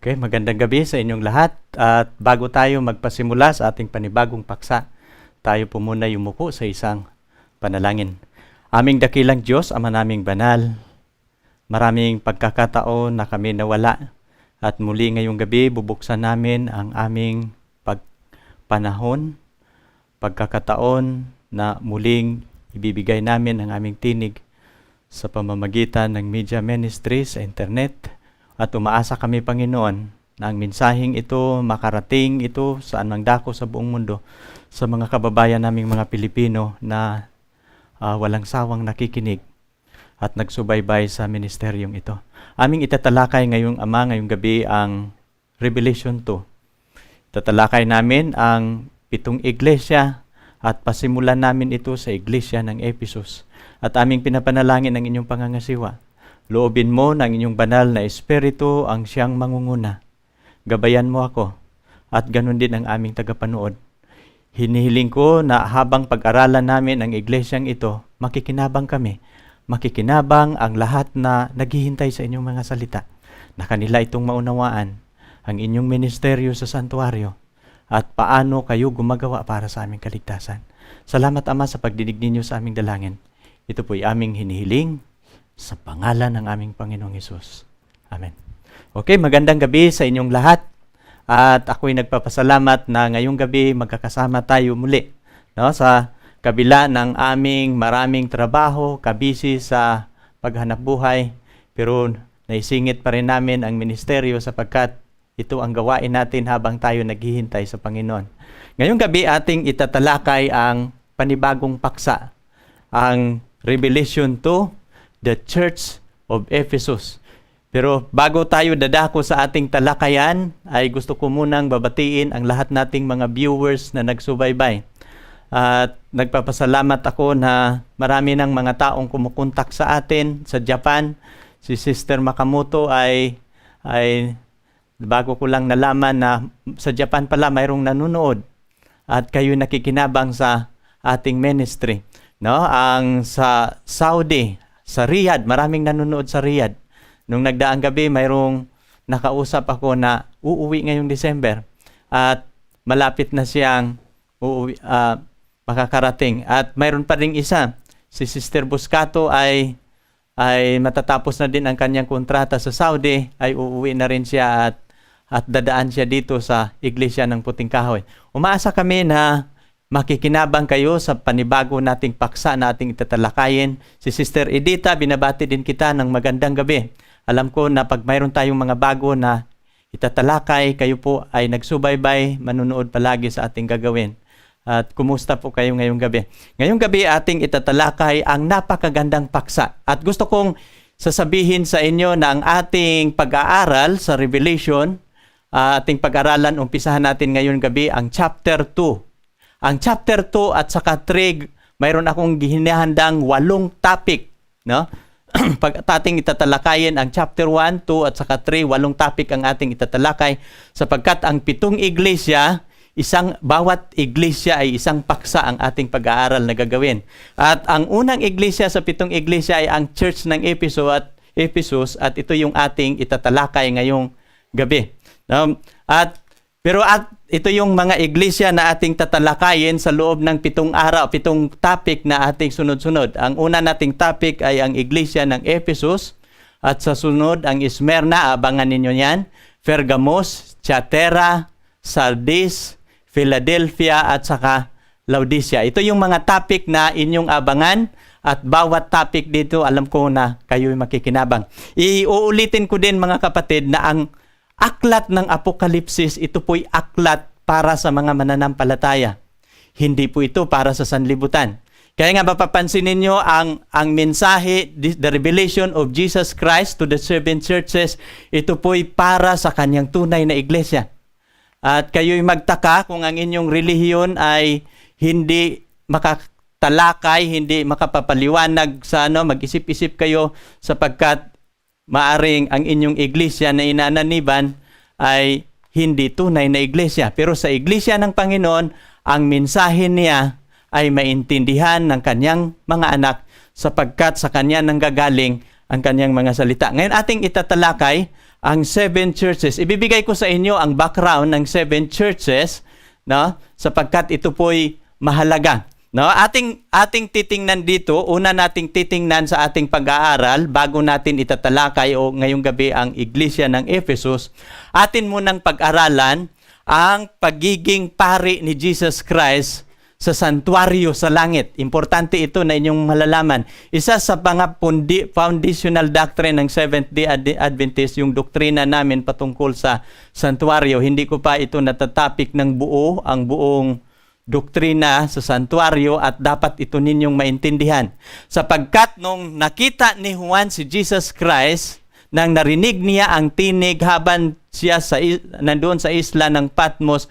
Okay, magandang gabi sa inyong lahat. At bago tayo magpasimula sa ating panibagong paksa, tayo po muna yumuko sa isang panalangin. Aming dakilang Diyos, Ama naming banal, maraming pagkakataon na kami nawala. At muli ngayong gabi, bubuksan namin ang aming panahon, pagkakataon na muling ibibigay namin ang aming tinig sa pamamagitan ng media ministry sa internet. At umaasa kami, Panginoon, na ang mensaheng ito makarating ito saan mang dako sa buong mundo sa mga kababayan naming mga Pilipino na walang sawang nakikinig at nagsubaybay sa ministeryong ito. Aming itatalakay ngayong ngayong gabi ang Revelation 2. Itatalakay namin ang 7 iglesia at pasimulan namin ito sa iglesia ng Ephesus. At aming pinapanalangin ang inyong pangangasiwa. Loobin mo ng inyong banal na espiritu ang siyang mangunguna. Gabayan mo ako at ganun din ang aming tagapanood. Hinihiling ko na habang pag-aralan namin ang iglesyang ito, makikinabang kami. Makikinabang ang lahat na naghihintay sa inyong mga salita, na kanila itong maunawaan ang inyong ministeryo sa santuaryo at paano kayo gumagawa para sa aming kaligtasan. Salamat, Ama, sa pagdinig ninyo sa aming dalangin. Ito po'y aming hinihiling sa pangalan ng aming Panginoong Hesus. Amen. Okay, magandang gabi sa inyong lahat. At ako'y nagpapasalamat na ngayong gabi magkakasama tayo muli. No? Sa kabila ng aming maraming trabaho, kabisi sa paghanap buhay, pero naisingit pa rin namin ang ministeryo sapagkat ito ang gawain natin habang tayo naghihintay sa Panginoon. Ngayong gabi ating itatalakay ang panibagong paksa, ang Revelation 2, the Church of Ephesus. Pero bago tayo dadako sa ating talakayan, ay gusto ko munang babatiin ang lahat nating mga viewers na nagsubaybay. At nagpapasalamat ako na marami ng mga taong kumukontak sa atin sa Japan. Si Sister Makamoto ay bago ko lang nalaman na sa Japan pala mayroong nanonood at kayo nakikinabang sa ating ministry. No? Ang sa Saudi, sa Riyadh, maraming nanonood sa Riyadh. Nung nagdaang gabi, mayroong nakausap ako na uuwi ngayong December at malapit na siyang makakarating. At mayroon pa ring isa, si Sister Buscato ay matatapos na din ang kanyang kontrata sa Saudi, ay uuwi na rin siya at dadaan siya dito sa Iglesia ng Puting Kahoy. Umaasa kami na makikinabang kayo sa panibago nating paksa na ating itatalakayin. Si Sister Edita, binabati din kita ng magandang gabi. Alam ko na pag mayroon tayong mga bago na itatalakay, kayo po ay nagsubaybay, manunood palagi sa ating gagawin. At kumusta po kayo ngayong gabi? Ngayong gabi ating itatalakay ang napakagandang paksa. At gusto kong sasabihin sa inyo na ang ating pag-aaral sa Revelation, ating pag-aralan, umpisahan natin ngayong gabi ang chapter 2. Ang chapter 2 at saka 3, mayroon akong hinahandang 8 topic. No? Pag ating itatalakayin ang chapter 1, 2 at saka 3, 8 topic ang ating itatalakay sapagkat ang 7 iglesia, bawat iglesia ay isang paksa ang ating pag-aaral na gagawin. At ang unang iglesia sa 7 iglesia ay ang Church ng Ephesus at ito yung ating itatalakay ngayong gabi. No? Pero ito yung mga iglesia na ating tatalakayin sa loob ng 7 topic na ating sunod-sunod. Ang una nating topic ay ang iglesia ng Ephesus at sa sunod ang Smyrna, abangan ninyo yan, Pergamos, Thyatira, Sardis, Philadelphia at saka Laodicea. Ito yung mga topic na inyong abangan at bawat topic dito alam ko na kayo'y makikinabang. Iuulitin ko din mga kapatid na ang aklat ng Apokalipsis, ito po'y aklat para sa mga mananampalataya. Hindi po ito para sa sanlibutan. Kaya nga mapapansin ninyo ang mensahe, the revelation of Jesus Christ to the 7 churches, ito po'y para sa kanyang tunay na iglesia. At kayo'y magtaka kung ang inyong relihiyon ay hindi makatalakay, hindi makapapaliwanag sa mag-isip-isip kayo sapagkat maaring ang inyong iglesia na inananiban ay hindi tunay na iglesia. Pero sa iglesia ng Panginoon, ang mensahe niya ay maintindihan ng kanyang mga anak sapagkat sa kanya nanggagaling ang kanyang mga salita. Ngayon ating itatalakay ang 7 churches. Ibibigay ko sa inyo ang background ng 7 churches, no? Sapagkat ito po'y mahalaga. No, ating titingnan dito, una nating titingnan sa ating pag-aaral bago natin itatalakay o ngayong gabi ang Iglesia ng Ephesus. Atin munang pag-aralan ang pagiging pari ni Jesus Christ sa santuario sa langit. Importante ito na inyong malalaman. Isa sa mga foundational doctrine ng Seventh-day Adventist, yung doktrina namin patungkol sa santuario. Hindi ko pa ito natatopic ng ang buong doktrina sa santuario at dapat ito ninyong maintindihan. Sapagkat nung nakita ni Juan si Jesus Christ, nang narinig niya ang tinig habang siya nandoon sa isla ng Patmos,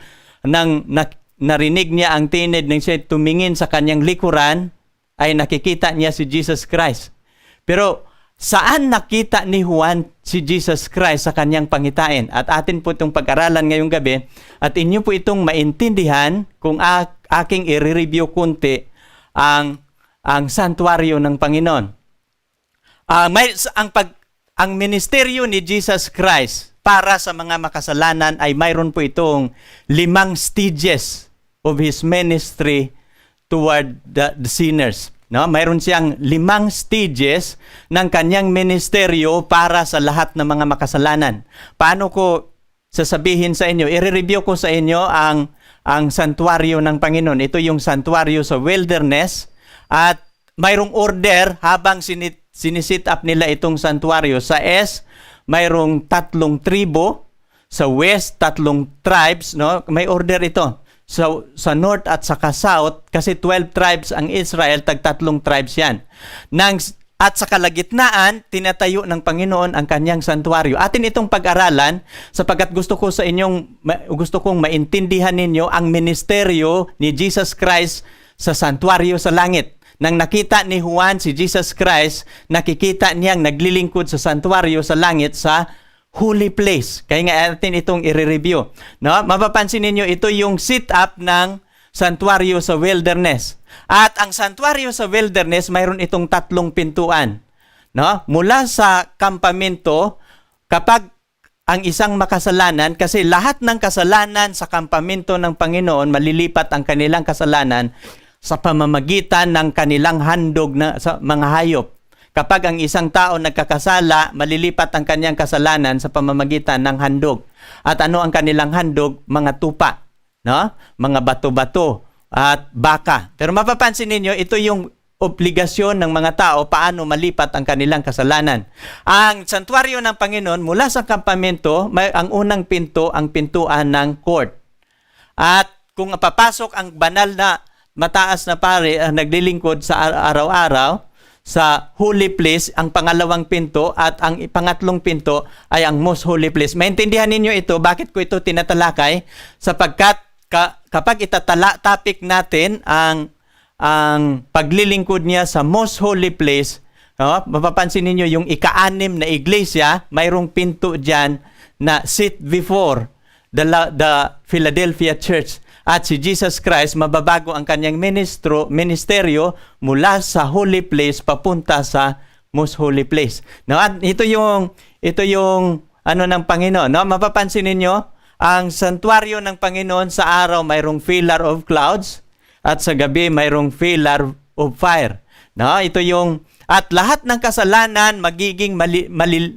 narinig niya ang tinig nang siya tumingin sa kanyang likuran, ay nakikita niya si Jesus Christ. Pero saan nakita ni Juan si Jesus Christ sa kanyang pangitain? At atin po itong pag-aralan ngayong gabi at inyo po itong maintindihan kung aking i-review kunti ang santuario ng Panginoon. Ang ministeryo ni Jesus Christ para sa mga makasalanan ay mayroon po itong 5 stages of His ministry toward the sinners. No, mayroon siyang 5 stages ng kanyang ministeryo para sa lahat ng mga makasalanan. Paano ko sasabihin sa inyo? I-review ko sa inyo ang santuario ng Panginoon. Ito yung santuario sa wilderness at mayroong order habang sinisit up nila itong santuario. Sa mayroong 3 tribo, sa west 3 tribes, no? May order ito. Sa north at saka south, kasi 12 tribes ang Israel, 3 tribes yan. At sa kalagitnaan, tinatayo ng Panginoon ang kanyang santuario. Atin itong pag-aralan sapagkat gusto kong maintindihan ninyo ang ministeryo ni Jesus Christ sa santuario sa langit. Nang nakita ni Juan si Jesus Christ, nakikita niyang naglilingkod sa santuario sa langit sa holy place. Kaya nga natin itong i-review. No? Mapapansin ninyo, ito yung sit-up ng santuario sa wilderness. At ang santuario sa wilderness, mayroon itong 3 pintuan. No? Mula sa kampamento, kapag ang isang makasalanan, kasi lahat ng kasalanan sa kampamento ng Panginoon, malilipat ang kanilang kasalanan sa pamamagitan ng kanilang handog sa mga hayop. Kapag ang isang tao nagkakasala, malilipat ang kanyang kasalanan sa pamamagitan ng handog. At ano ang kanilang handog? Mga tupa, no? Mga bato-bato at baka. Pero mapapansin ninyo, ito yung obligasyon ng mga tao paano malipat ang kanilang kasalanan. Ang santuario ng Panginoon, mula sa kampamento, ang unang pinto, ang pintuan ng court. At kung papasok ang banal na mataas na pari, naglilingkod sa araw-araw, sa holy place, ang pangalawang pinto at ang pangatlong pinto ay ang most holy place. Maintindihan ninyo ito, bakit ko ito tinatalakay? Sapagkat kapag topic natin ang paglilingkod niya sa most holy place, no? Mapapansin ninyo yung ika-6 na iglesia, mayroong pinto dyan na sit before the Philadelphia Church. At si Jesus Christ, mababago ang kanyang ministeryo mula sa holy place papunta sa most holy place. No, at ito yung ng Panginoon, no? Mapapansin ninyo, ang santuario ng Panginoon sa araw mayroong pillar of clouds at sa gabi mayroong pillar of fire. No, ito yung at lahat ng kasalanan magiging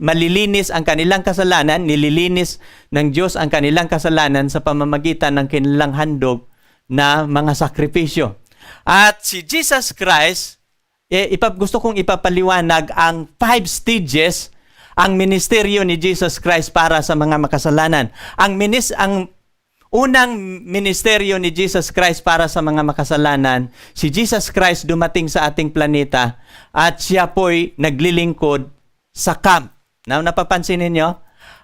malilinis ang kanilang kasalanan, nililinis ng Diyos ang kanilang kasalanan sa pamamagitan ng kanilang handog na mga sakripisyo. At si Jesus Christ, gusto kong ipapaliwanag ang 5 stages ang ministeryo ni Jesus Christ para sa mga makasalanan. Ang unang ministeryo ni Jesus Christ para sa mga makasalanan, si Jesus Christ dumating sa ating planeta at siya po'y naglilingkod sa camp. Now, napapansin ninyo?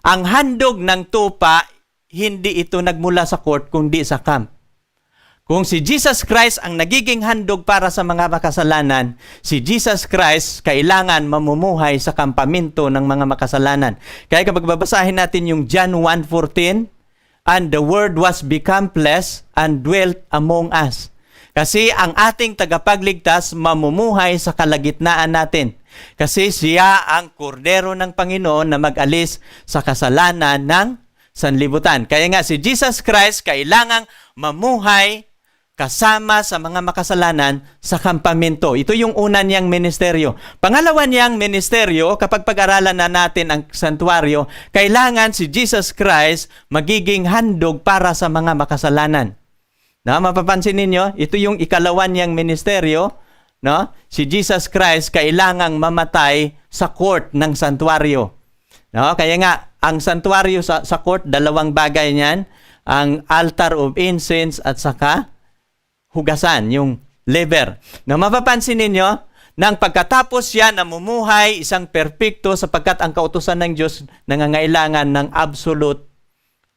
Ang handog ng tupa, hindi ito nagmula sa court, kundi sa camp. Kung si Jesus Christ ang nagiging handog para sa mga makasalanan, si Jesus Christ kailangan mamumuhay sa kampamento ng mga makasalanan. Kaya kapag babasahin natin yung John 1:14, and the Word was become flesh and dwelt among us. Kasi ang ating tagapagligtas mamumuhay sa kalagitnaan natin. Kasi siya ang kordero ng Panginoon na mag-alis sa kasalanan ng sanlibutan. Kaya nga si Jesus Christ kailangang mamuhay kasama sa mga makasalanan sa kampamento. Ito yung una niyang ministeryo. Pangalawa niyang ministeryo, kapag pag-aralan na natin ang santuario, kailangan si Jesus Christ magiging handog para sa mga makasalanan. Na mapapansin ninyo, ito yung ikalawa niyang ministeryo, no? Si Jesus Christ kailangang mamatay sa court ng santuario. No? Kaya nga, ang santuario sa court, dalawang bagay niyan, ang altar of incense at saka hugasan, yung laver. Na mapapansin ninyo, nang pagkatapos siya namumuhay isang perpekto sapagkat ang kautusan ng Diyos nangangailangan ng absolute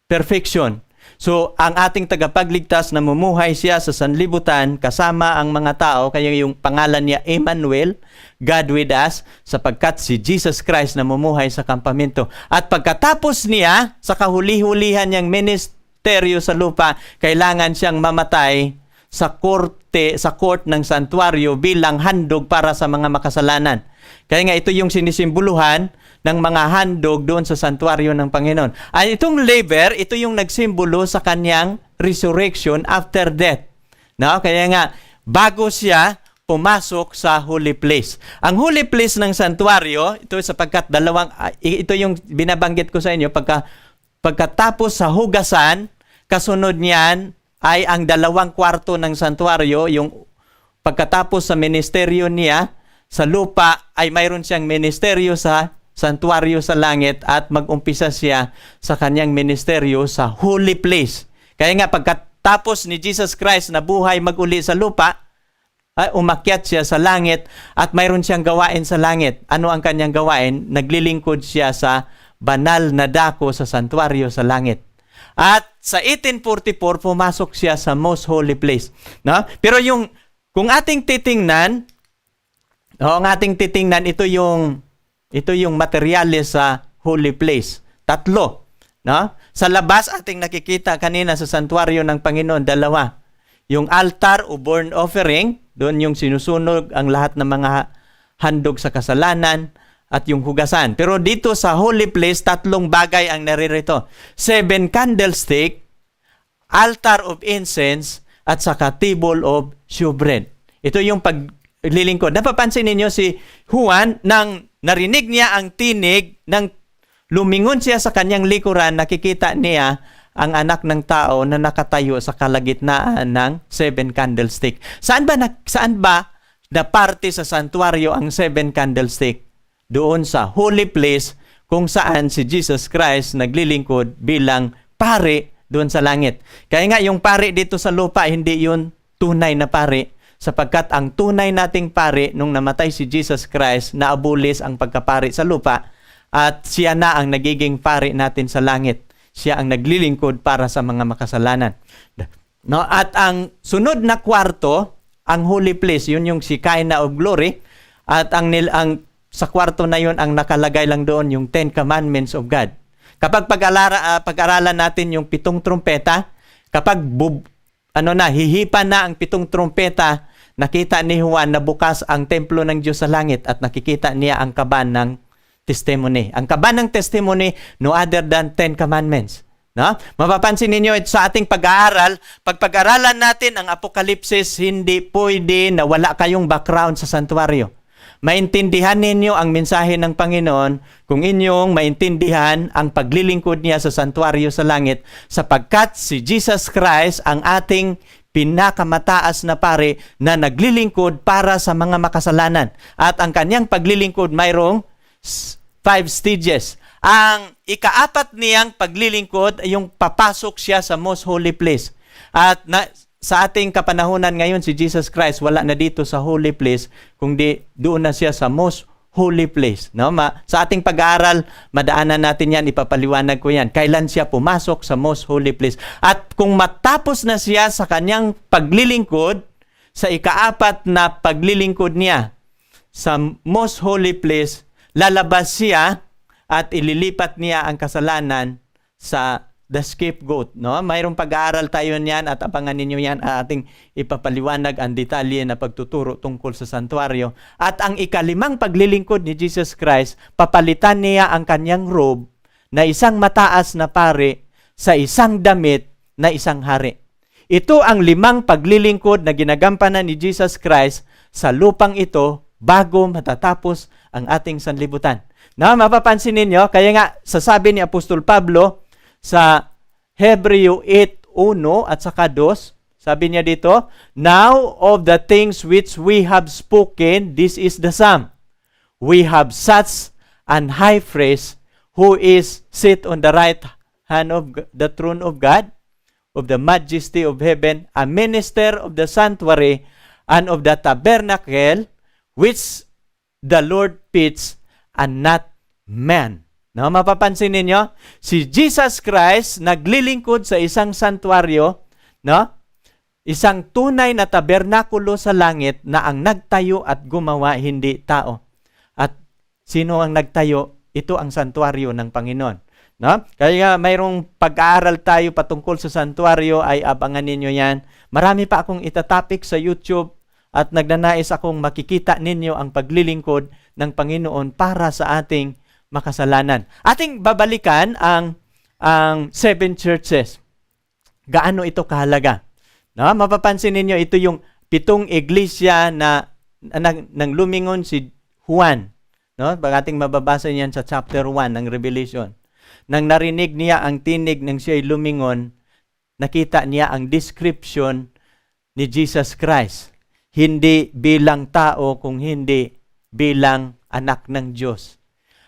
perfection. So, ang ating tagapagligtas namumuhay siya sa sanlibutan kasama ang mga tao, kaya yung pangalan niya Emmanuel, God with us, sapagkat si Jesus Christ namumuhay sa kampamento. At pagkatapos niya, sa kahuli-hulihan niyang ministeryo sa lupa, kailangan siyang mamatay sa court ng santuario bilang handog para sa mga makasalanan. Kaya nga ito yung sinisimboluhan ng mga handog doon sa santuario ng Panginoon. Ay itong laver, ito yung nagsimbolo sa kanyang resurrection after death. No? Kaya nga bago siya pumasok sa holy place. Ang holy place ng santuario, ito sapagkat ito yung binabanggit ko sa inyo, pagkatapos sa hugasan, kasunod niyan ay ang 2 kwarto ng santuario, yung pagkatapos sa ministeryo niya sa lupa ay mayroon siyang ministeryo sa santuario sa langit at mag-umpisa siya sa kanyang ministeryo sa holy place. Kaya nga pagkatapos ni Jesus Christ na buhay mag-uli sa lupa, ay umakyat siya sa langit at mayroon siyang gawain sa langit. Ano ang kanyang gawain? Naglilingkod siya sa banal na dako sa santuario sa langit. At sa 1844, pumasok siya sa most holy place. No? Pero kung ating titingnan, ito yung materyales sa holy place. 3. No? Sa labas, ating nakikita kanina sa santuario ng Panginoon, 2. Yung altar o burnt offering, doon yung sinusunog ang lahat ng mga handog sa kasalanan, at yung hugasan. Pero dito sa holy place, 3 bagay ang naririto. 7 candlestick, altar of incense, at saka table of shewbread. Ito yung paglilingkod. Napapansin ninyo si Juan, nang narinig niya ang tinig, nang lumingon siya sa kanyang likuran, nakikita niya ang anak ng tao na nakatayo sa kalagitnaan ng 7 candlestick. Saan ba na parte sa santuario ang 7 candlestick? Doon sa holy place kung saan si Jesus Christ naglilingkod bilang pari doon sa langit. Kaya nga yung pari dito sa lupa, hindi yun tunay na pari, sapagkat ang tunay nating pari nung namatay si Jesus Christ, naabulis ang pagkapari sa lupa at siya na ang nagiging pari natin sa langit. Siya ang naglilingkod para sa mga makasalanan. No, at ang sunod na kwarto, ang holy place, yun yung Shekinah of glory, at ang sa kwarto na yun, ang nakalagay lang doon yung 10 Commandments of God. Kapag pag-aralan natin yung 7 trumpeta, kapag hihipa na ang 7 trumpeta, nakita ni Juan na bukas ang templo ng Diyos sa langit at nakikita niya ang kaban ng testimony. Ang kaban ng testimony, no other than 10 Commandments. No? Mapapansin ninyo sa ating pag-aaral, pag-aralan natin ang Apokalipsis, hindi pwede na wala kayong background sa santuario. Maintindihan ninyo ang mensahe ng Panginoon kung inyong maintindihan ang paglilingkod niya sa santuario sa langit, sapagkat si Jesus Christ ang ating pinakamataas na pari na naglilingkod para sa mga makasalanan. At ang kanyang paglilingkod mayroong 5 stages. Ang ika-4 niyang paglilingkod ay yung papasok siya sa most holy place. At sa ating kapanahunan ngayon, si Jesus Christ wala na dito sa holy place, kundi doon na siya sa most holy place. No? Sa ating pag-aaral, madaanan natin yan, ipapaliwanag ko yan. Kailan siya pumasok sa most holy place. At kung matapos na siya sa kanyang paglilingkod, sa ika-4 na paglilingkod niya sa most holy place, lalabas siya at ililipat niya ang kasalanan sa the scapegoat, no? Mayroong pag-aaral tayo niyan at abangan ninyo yan ating ipapaliwanag ang detalye na pagtuturo tungkol sa santuario. At ang ikalimang paglilingkod ni Jesus Christ, papalitan niya ang kanyang robe na isang mataas na pari sa isang damit na isang hari. Ito ang 5 paglilingkod na ginagampanan ni Jesus Christ sa lupang ito bago matatapos ang ating sanlibutan. Na mapapansin ninyo, kaya nga sasabi ni Apostol Pablo sa Hebreo 8:1 at saka 2, sabi niya dito, "Now of the things which we have spoken, this is the sum. We have such an high priest who is sit on the right hand of the throne of God, of the majesty of heaven, a minister of the sanctuary and of the tabernacle, which the Lord pitched and not man." No, mapapansin ninyo, si Jesus Christ naglilingkod sa isang santuario, no? Isang tunay na tabernakulo sa langit na ang nagtayo at gumawa, hindi tao. At sino ang nagtayo? Ito ang santuario ng Panginoon. No? Kaya mayroong pag-aaral tayo patungkol sa santuario, ay abangan ninyo yan. Marami pa akong itatopic sa YouTube at nagnanais akong makikita ninyo ang paglilingkod ng Panginoon para sa ating makasalanan. Ating babalikan ang 7 churches. Gaano ito kahalaga? No? Mapapansin ninyo, ito yung 7 iglesia na nang lumingon si Juan. No? Ating mababasa niyan sa chapter 1 ng Revelation. Nang narinig niya ang tinig ng siya'y lumingon, nakita niya ang description ni Jesus Christ. Hindi bilang tao, kung hindi bilang anak ng Diyos.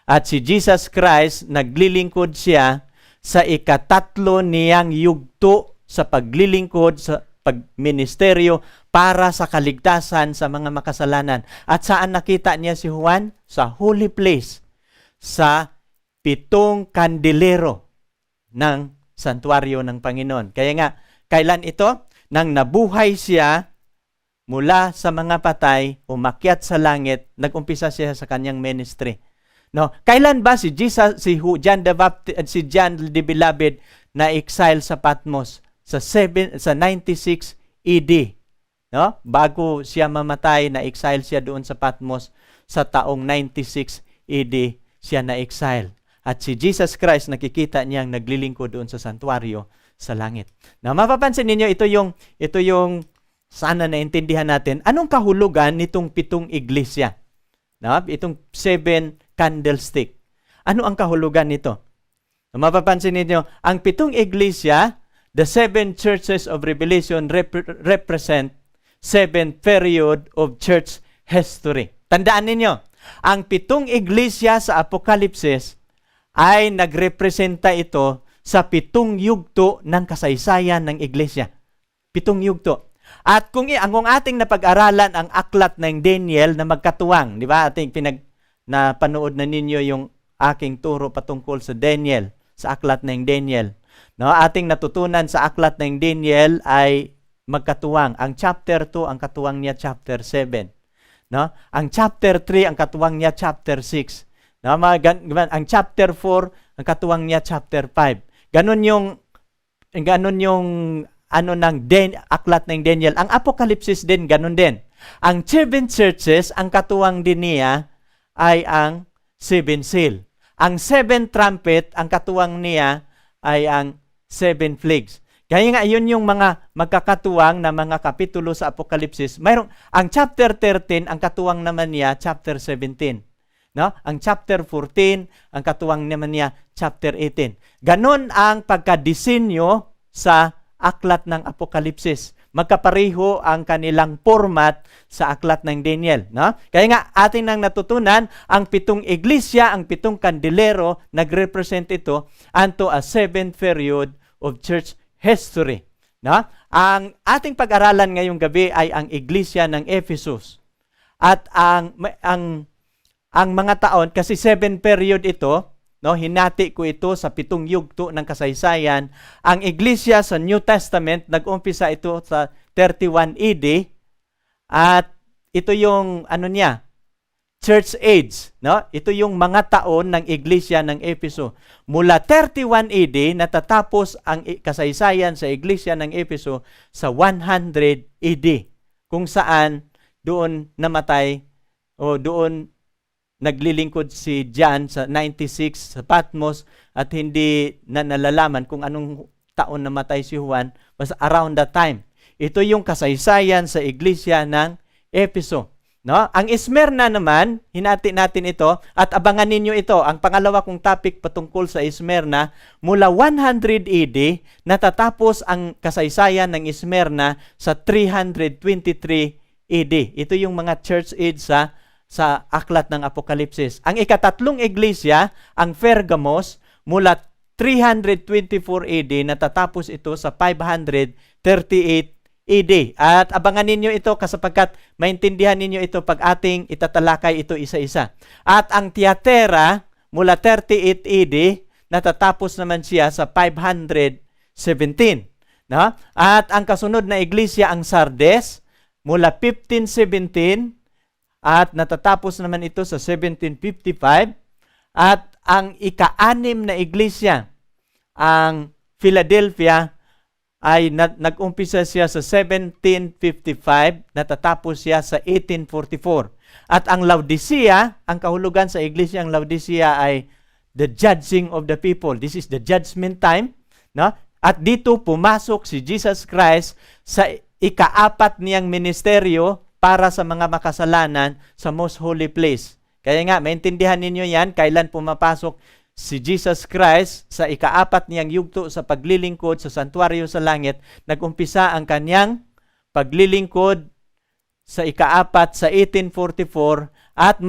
At si Jesus Christ, naglilingkod siya sa ikatatlo niyang yugto sa paglilingkod, sa pagministeryo para sa kaligtasan sa mga makasalanan. At saan nakita niya si Juan? Sa holy place, sa 7 kandilero ng santuario ng Panginoon. Kaya nga, kailan ito? Nang nabuhay siya mula sa mga patay, umakyat sa langit, nag-umpisa siya sa kanyang ministry. No, kailan ba si John the Baptist, si John the Beloved na exile sa Patmos? Sa 96 AD. No? Bago siya mamatay, na exile siya doon sa Patmos sa taong 96 AD siya na exile. At si Jesus Christ, nakikita niyang naglilingkod doon sa santuario sa langit. Na mapapansin ninyo, ito yung sana naintindihan natin anong kahulugan nitong 7 iglesia. No? Itong 7 candlestick. Ano ang kahulugan nito? Mapapansin ninyo, ang 7 iglesia, the 7 churches of Revelation represent 7 period of church history. Tandaan ninyo, ang 7 iglesia sa Apokalipsis ay nagrepresenta ito sa 7 yugto ng kasaysayan ng iglesia. 7 yugto. At kung ating napag-aralan ang aklat ng Daniel na magkatuwang, di ba? Ating napanood na ninyo yung aking turo patungkol sa Daniel, sa aklat ng Daniel. No, ating natutunan sa aklat ng Daniel ay magkatuwang. Ang chapter 2, ang katuwang niya chapter 7. No? Ang chapter 3, ang katuwang niya chapter 6. No, ang chapter 4, ang katuwang niya chapter 5. Ganon yung aklat ng Daniel. Ang Apokalipsis din ganon din. Ang 7 churches, ang katuwang din niya ay ang 7 seal. Ang 7 trumpet, ang katuwang niya ay ang 7 plagues. Kaya nga, yun yung mga magkakatuwang na mga kapitulo sa Apokalipsis. Ang chapter 13, ang katuwang naman niya, chapter 17. No? Ang chapter 14, ang katuwang naman niya, chapter 18. Ganon ang pagkadisenyo sa aklat ng Apokalipsis. Magkapareho ang kanilang format sa aklat ng Daniel. No? Kaya nga, atin nang natutunan, ang 7 iglesia, ang 7 kandilero, nagrepresent ito unto a 7th period of church history. No? Ang ating pag-aralan ngayong gabi ay ang iglesia ng Ephesus. At ang mga taon, kasi 7 period ito, no, hinati ko ito sa 7 yugto ng kasaysayan. Ang iglesia sa New Testament, nag-umpisa ito sa 31 AD. At ito yung, church age, no? Ito yung mga taon ng iglesia ng Efeso. Mula 31 AD natatapos ang kasaysayan sa iglesia ng Efeso sa 100 AD, kung saan doon namatay o doon naglilingkod si John sa 96 sa Patmos at hindi na nalalaman kung anong taon namatay si Juan, was around that time. Ito yung kasaysayan sa iglesia ng Efeso. No? Ang Smyrna naman, hinati natin ito at abangan ninyo ito. Ang pangalawa kong topic patungkol sa Smyrna, mula 100 AD, natatapos ang kasaysayan ng Smyrna sa 323 AD. Ito yung mga church age sa aklat ng Apokalipsis. Ang ikatatlong iglesia, ang Pergamos, mula 324 AD, natatapos ito sa 538 AD. At abangan ninyo ito kasapagkat maintindihan ninyo ito pag ating itatalakay ito isa-isa. At ang Tiatira, mula 38 AD, natatapos naman siya sa 517. No? At ang kasunod na iglesia, ang Sardes, mula 1517, at natatapos naman ito sa 1755. At ang ika-anim na iglesia, ang Philadelphia, ay nag-umpisa siya sa 1755, natatapos siya sa 1844. At ang Laodicea, ang kahulugan sa iglesia ang Laodicea ay the judging of the people. This is the judgment time. No? At dito pumasok si Jesus Christ sa ika-apat niyang ministeryo para sa mga makasalanan sa most holy place. Kaya nga, maintindihan ninyo yan, kailan pumapasok si Jesus Christ sa ika-apat niyang yugto sa paglilingkod sa santuario sa langit. Nag-umpisa ang kanyang paglilingkod sa ika-apat sa 1844 at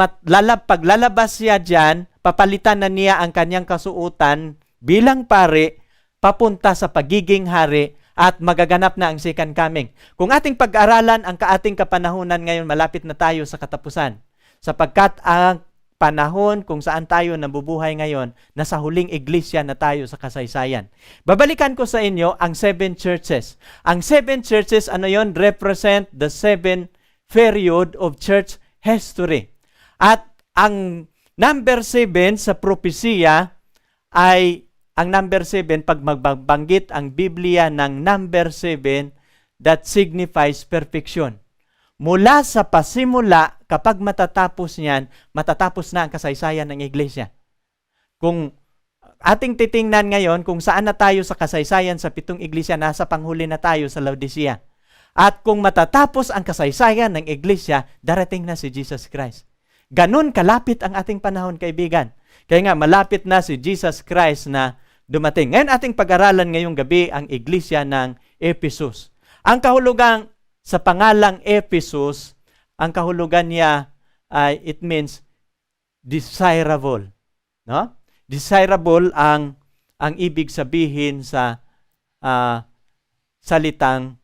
paglalabas siya dyan, papalitan na niya ang kanyang kasuotan bilang pari papunta sa pagiging hari at magaganap na ang second coming. Kung ating pag-aralan ang kaating kapanahunan ngayon, malapit na tayo sa katapusan. Sapagkat ang panahon kung saan tayo nabubuhay ngayon, nasa huling iglesia na tayo sa kasaysayan. Babalikan ko sa inyo ang 7 churches. Ang 7 churches, ano yon? Represent the 7 period of church history. At ang number 7 sa propesya ay ang number 7, pag magbanggit ang Biblia ng number 7, that signifies perfection. Mula sa pasimula, kapag matatapos niyan, matatapos na ang kasaysayan ng iglesia. Kung ating titingnan ngayon kung saan na tayo sa kasaysayan sa 7 iglesia, nasa panghuli na tayo sa Laodicea. At kung matatapos ang kasaysayan ng iglesia, darating na si Jesus Christ. Ganun kalapit ang ating panahon, kaibigan. Kaya nga, malapit na si Jesus Christ na dumating. Ngayon ating pag-aralan ngayong gabi ang iglesia ng Ephesus. Ang kahulugan sa pangalang Ephesus, ang kahulugan niya ay it means desirable. No? Desirable ang ibig sabihin sa salitang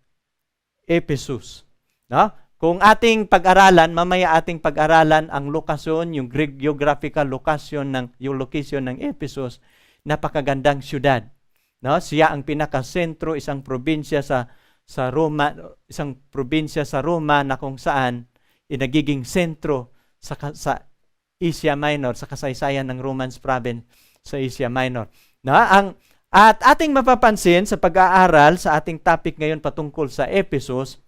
Ephesus. No? Kung ating pag-aralan, mamaya ating pag-aralan ang lokasyon, yung Greek geographical location yung location ng Ephesus, napakagandang syudad. No? Siya ang pinakasentro, isang probinsya sa Roma, isang probinsya sa Roma na kung saan nagiging sentro sa Asia Minor, sa kasaysayan ng Romance province sa Asia Minor. No? At ating mapapansin sa pag-aaral sa ating topic ngayon patungkol sa Ephesus,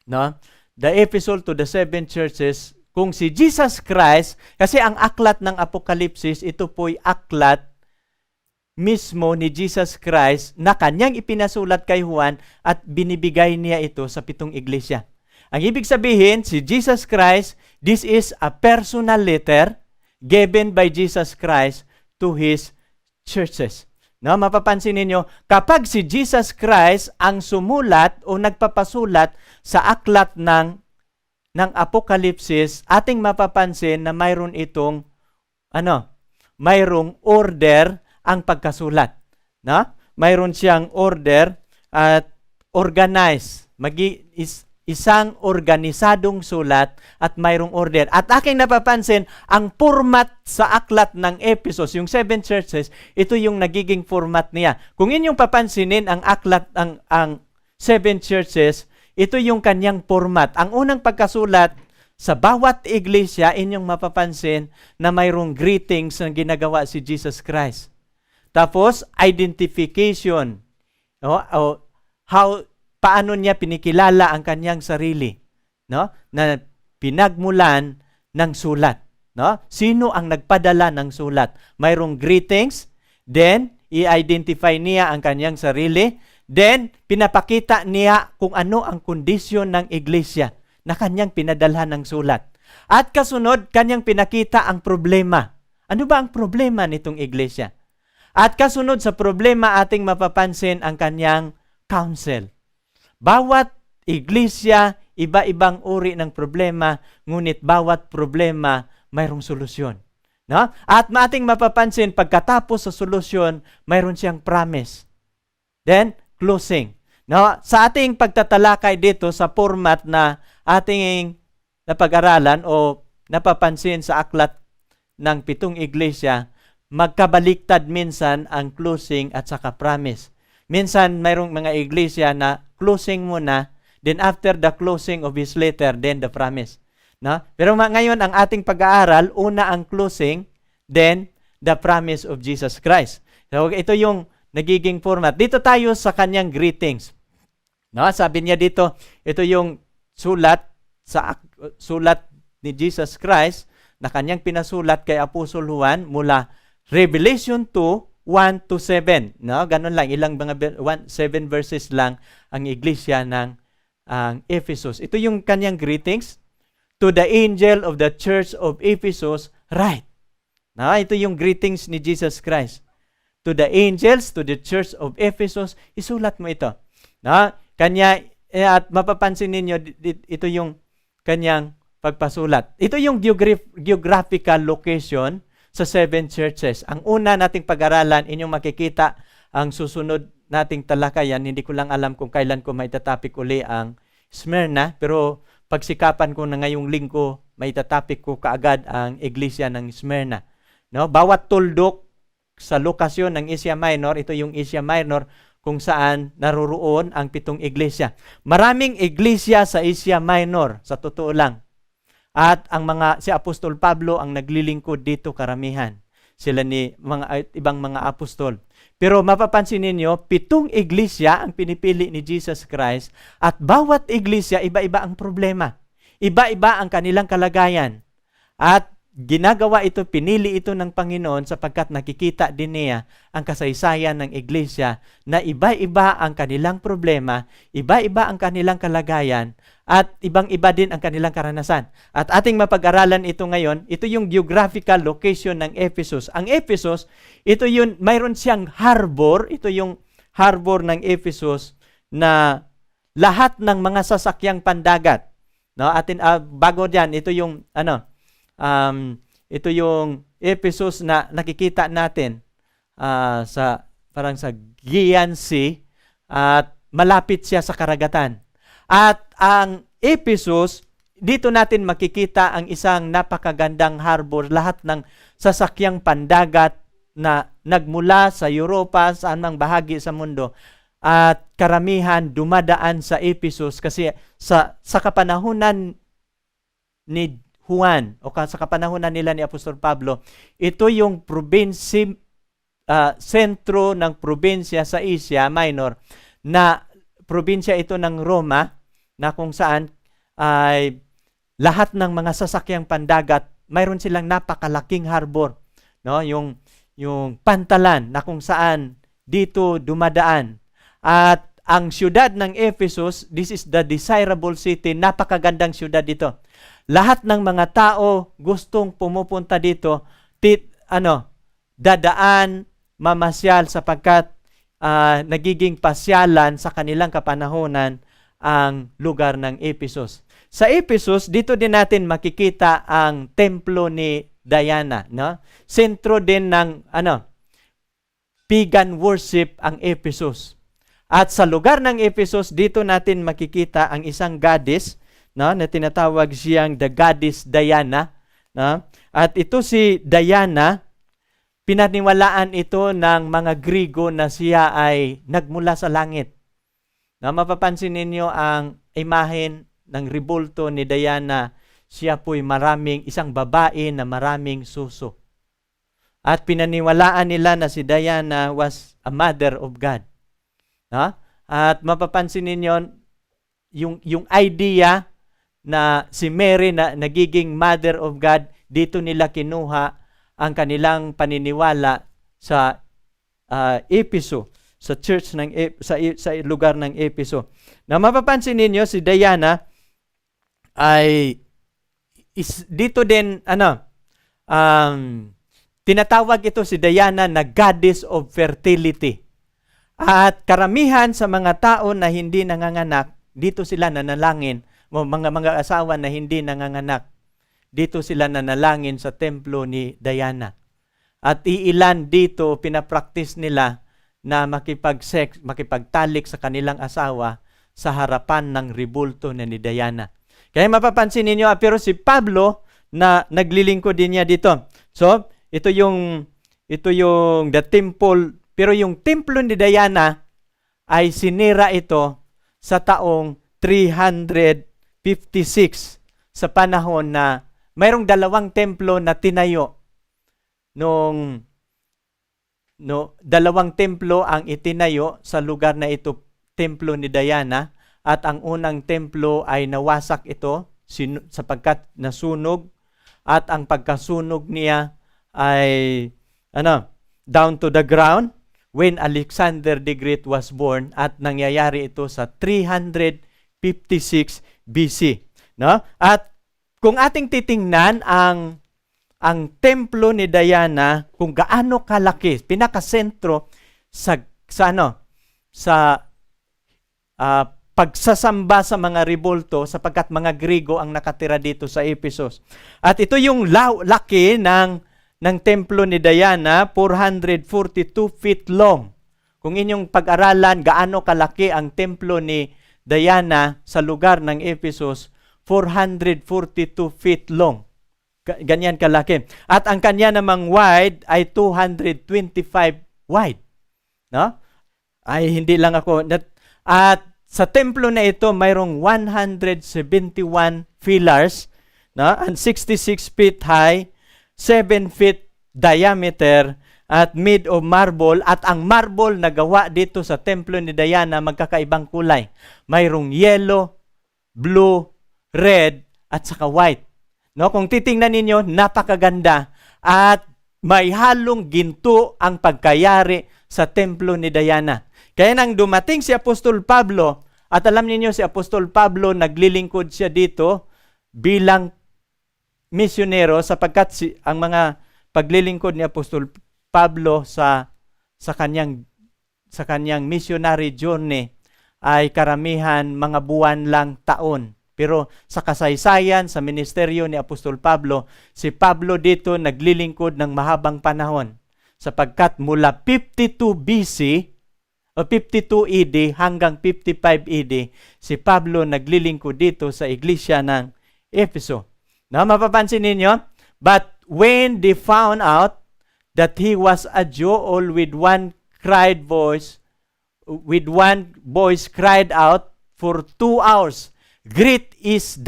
no? The Epistle to the 7 churches, kung si Jesus Christ, kasi ang aklat ng Apokalipsis, ito po'y aklat mismo ni Jesus Christ na kanyang ipinasulat kay Juan at binibigay niya ito sa 7 iglesia. Ang ibig sabihin, si Jesus Christ, this is a personal letter given by Jesus Christ to His churches. No, mapapansin ninyo, kapag si Jesus Christ ang sumulat o nagpapasulat sa aklat ng Apokalipsis, ating mapapansin na mayroon itong mayroong order ang pagkasulat. No? Mayroon siyang order at organize. Isang organisadong sulat at mayroong order. At aking napapansin, ang format sa aklat ng Ephesus, yung 7 churches, ito yung nagiging format niya. Kung inyong papansinin ang aklat, ang 7 churches, ito yung kanyang format. Ang unang pagkasulat Sa bawat iglesia, inyong mapapansin na mayroong greetings na ginagawa si Jesus Christ. Tapos, identification. Paano niya pinikilala ang kanyang sarili, no? Na pinagmulan ng sulat, no? Sino ang nagpadala ng sulat? Mayroong greetings, then i-identify niya ang kanyang sarili, then pinapakita niya kung ano ang kondisyon ng iglesia na kanyang pinadalhan ng sulat. At kasunod, kanyang pinakita ang problema. Ano ba ang problema nitong iglesia? At kasunod sa problema, ating mapapansin ang kanyang counsel. Bawat iglesia, iba-ibang uri ng problema, ngunit bawat problema mayroong solusyon. No? At ating mapapansin, pagkatapos sa solusyon, mayroon siyang promise. Then, closing. No? Sa ating pagtatalakay dito sa format na ating napag-aralan o napapansin sa aklat ng 7 iglesia, magkabaliktad minsan ang closing at saka promise. Minsan mayroong mga iglesia na closing muna, then after the closing of his letter, then the promise. No? Pero ngayon ang ating pag-aaral, una ang closing, then the promise of Jesus Christ. So ito yung nagiging format. Dito tayo sa kanyang greetings. No? Sabi niya dito, ito yung sulat ni Jesus Christ na kanyang pinasulat kay Apostol Juan mula Revelation 2, 1 to 7. No? Ganun lang, ilang mga 7 verses lang ang iglesia ng Ephesus. Ito yung kanyang greetings. To the angel of the church of Ephesus, write. No? Ito yung greetings ni Jesus Christ. To the angels, to the church of Ephesus, isulat mo ito. No? At mapapansin ninyo, ito yung kanyang pagpasulat. Ito yung geographical location sa 7 churches. Ang una nating pag-aralan, inyong makikita ang susunod nating talakayan. Hindi ko lang alam kung kailan ko maitatapik uli ang Smyrna, pero pagsikapan ko na ngayong linggo, maitatapik ko kaagad ang iglesia ng Smyrna. No? Bawat tuldok sa lokasyon ng Asia Minor, ito yung Asia Minor, kung saan naroroon ang 7 iglesia. Maraming iglesia sa Asia Minor, sa totoo lang. At si Apostol Pablo ang naglilingkod dito karamihan. Sila ni ibang mga apostol. Pero mapapansin ninyo, 7 iglesia ang pinipili ni Jesus Christ at bawat iglesia iba-iba ang problema. Iba-iba ang kanilang kalagayan. At ginagawa ito, pinili ito ng Panginoon sapagkat nakikita din niya ang kasaysayan ng iglesia na iba-iba ang kanilang problema, iba-iba ang kanilang kalagayan, at ibang-iba din ang kanilang karanasan. At ating mapag-aralan ito ngayon, ito yung geographical location ng Ephesus. Ang Ephesus, mayroon siyang harbor, ito yung harbor ng Ephesus na lahat ng mga sasakyang pandagat. No, bago diyan, ito yung ito yung Ephesus na nakikita natin sa Aegean Sea at malapit siya sa karagatan. At ang Ephesus, dito natin makikita ang isang napakagandang harbor, lahat ng sasakyang pandagat na nagmula sa Europa, saan mang bahagi sa mundo, at karamihan dumadaan sa Ephesus kasi sa kapanahunan ni Juan o sa kapanahunan nila ni Apostol Pablo, ito yung sentro ng probinsya sa Asia Minor na probinsya ito ng Roma na kung saan ay lahat ng mga sasakyang pandagat mayroon silang napakalaking harbor, no? Yung pantalan na kung saan dito dumadaan. At ang siyudad ng Ephesus, this is the desirable city, napakagandang siyudad dito. Lahat ng mga tao gustong pumupunta dito, dadaan, mamasyal sapagkat nagiging pasyalan sa kanilang kapanahonan ang lugar ng Ephesus. Sa Ephesus, dito din natin makikita ang templo ni Diana, no? Sentro din ng pagan worship ang Ephesus. At sa lugar ng Ephesus, dito natin makikita ang isang goddess, no, na tinatawag siyang the goddess Diana, no? At ito si Diana, pinaniwalaan ito ng mga Grigo na siya ay nagmula sa langit. Na mapapansin ninyo ang imahen ng rebulto ni Diana. siya po'y isang babae na maraming suso. At pinaniwalaan nila na si Diana was a mother of God. Ha? At mapapansin ninyo, yung idea na si Mary na nagiging mother of God, dito nila kinuha ang kanilang paniniwala sa Efeso, sa church sa lugar ng Efeso. Na mapapansin ninyo, si Diana ay dito din tinatawag ito si Diana na goddess of fertility. At karamihan sa mga tao na hindi nanganganak, dito sila nanalangin, mga asawa na hindi nanganganak, dito sila nanalangin sa templo ni Diana. At iilan dito pinapraktis nila na makipagtalik sa kanilang asawa sa harapan ng rebulto na ni Diana. Kaya mapapansin ninyo, pero si Pablo na naglilingkod din niya dito. So, ito yung the temple, pero yung templo ni Diana ay sinira ito sa taong 356 sa panahon na mayroong dalawang templo na tinayo. Dalawang templo ang itinayo sa lugar na ito, templo ni Diana, at ang unang templo ay nawasak ito sapagkat nasunog, at ang pagkasunog niya ay down to the ground when Alexander the Great was born, at nangyayari ito sa 356 BC. No? At kung ating titingnan ang templo ni Diana, kung gaano kalaki, pinakasentro sa pagsasamba sa mga rebulto, sapagkat mga Grigo ang nakatira dito sa Ephesus. At ito yung laki ng templo ni Diana, 442 feet long. Kung inyong pag-aralan gaano kalaki ang templo ni Diana sa lugar ng Ephesus, 442 feet long. Ganyan kalaki. At ang kanya namang wide ay 225 wide. No? Ay hindi lang ako. At sa templo na ito, mayroong 171 pillars, no? And 66 feet high, 7 feet diameter, at made of marble. At ang marble na gawa dito sa templo ni Diana, magkakaibang kulay. Mayroong yellow, blue, red, at saka white. No? Kung titingnan ninyo, napakaganda. At may halong ginto ang pagkayari sa templo ni Diana. Kaya nang dumating si Apostol Pablo, at alam niyo si Apostol Pablo, naglilingkod siya dito bilang misyonero, sapagkat ang mga paglilingkod ni Apostol Pablo sa kanyang missionary journey ay karamihan mga buwan lang, taon. Pero sa kasaysayan, sa ministeryo ni Apostol Pablo, si Pablo dito naglilingkod ng mahabang panahon, sapagkat mula 52 BC o 52 AD hanggang 55 AD, si Pablo naglilingkod dito sa iglesia ng Efeso. Na mapapansin ninyo, but when they found out that he was a Jew, all with one voice cried out for 2 hours, Great is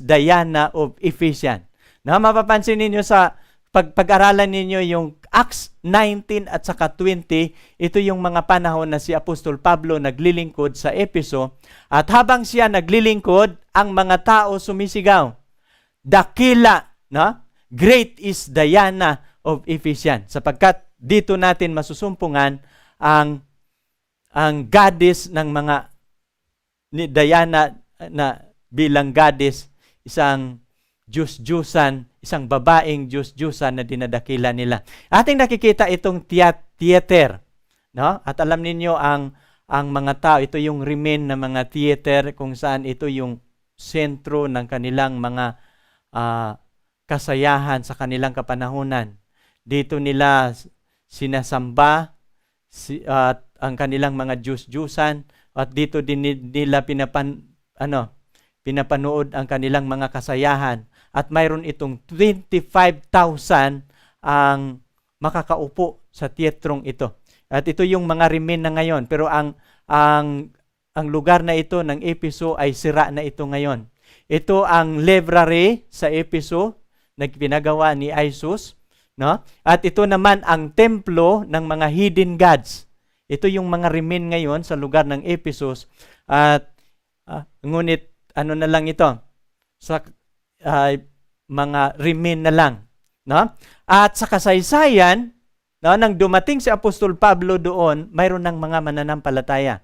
Diana of Ephesians. Na mapapansin ninyo sa pag-aralan ninyo yung Acts 19 at saka 20, ito yung mga panahon na si Apostol Pablo naglilingkod sa Efeso, at habang siya naglilingkod, ang mga tao sumisigaw, dakila, no? Great is Diana of Ephesians, sapagkat dito natin masusumpungan ang goddess ng mga ni Diana na bilang goddess, isang Diyos-Diyusan, isang babaeng Diyos-Diyusan na dinadakila nila. Ating nakikita itong theater, no? At alam ninyo ang mga tao, ito yung remain ng mga theater kung saan ito yung sentro ng kanilang mga kasayahan sa kanilang kapanahunan. Dito nila sinasamba at ang kanilang mga Diyos-Diyusan, at dito din nila pinapanood ang kanilang mga kasayahan. At mayroon itong 25,000 ang makakaupo sa teatrong ito. At ito yung mga remain na ngayon. Pero ang lugar na ito ng Efeso ay sira na ito ngayon. Ito ang library sa Efeso na pinagawa ni Isus, no? At ito naman ang templo ng mga hidden gods. Ito yung mga remain ngayon sa lugar ng Ephesus. At ngunit ano na lang ito? Sa mga remain na lang, no? At sa kasaysayan, no, nang dumating si Apostol Pablo doon, mayroon ng mga mananampalataya.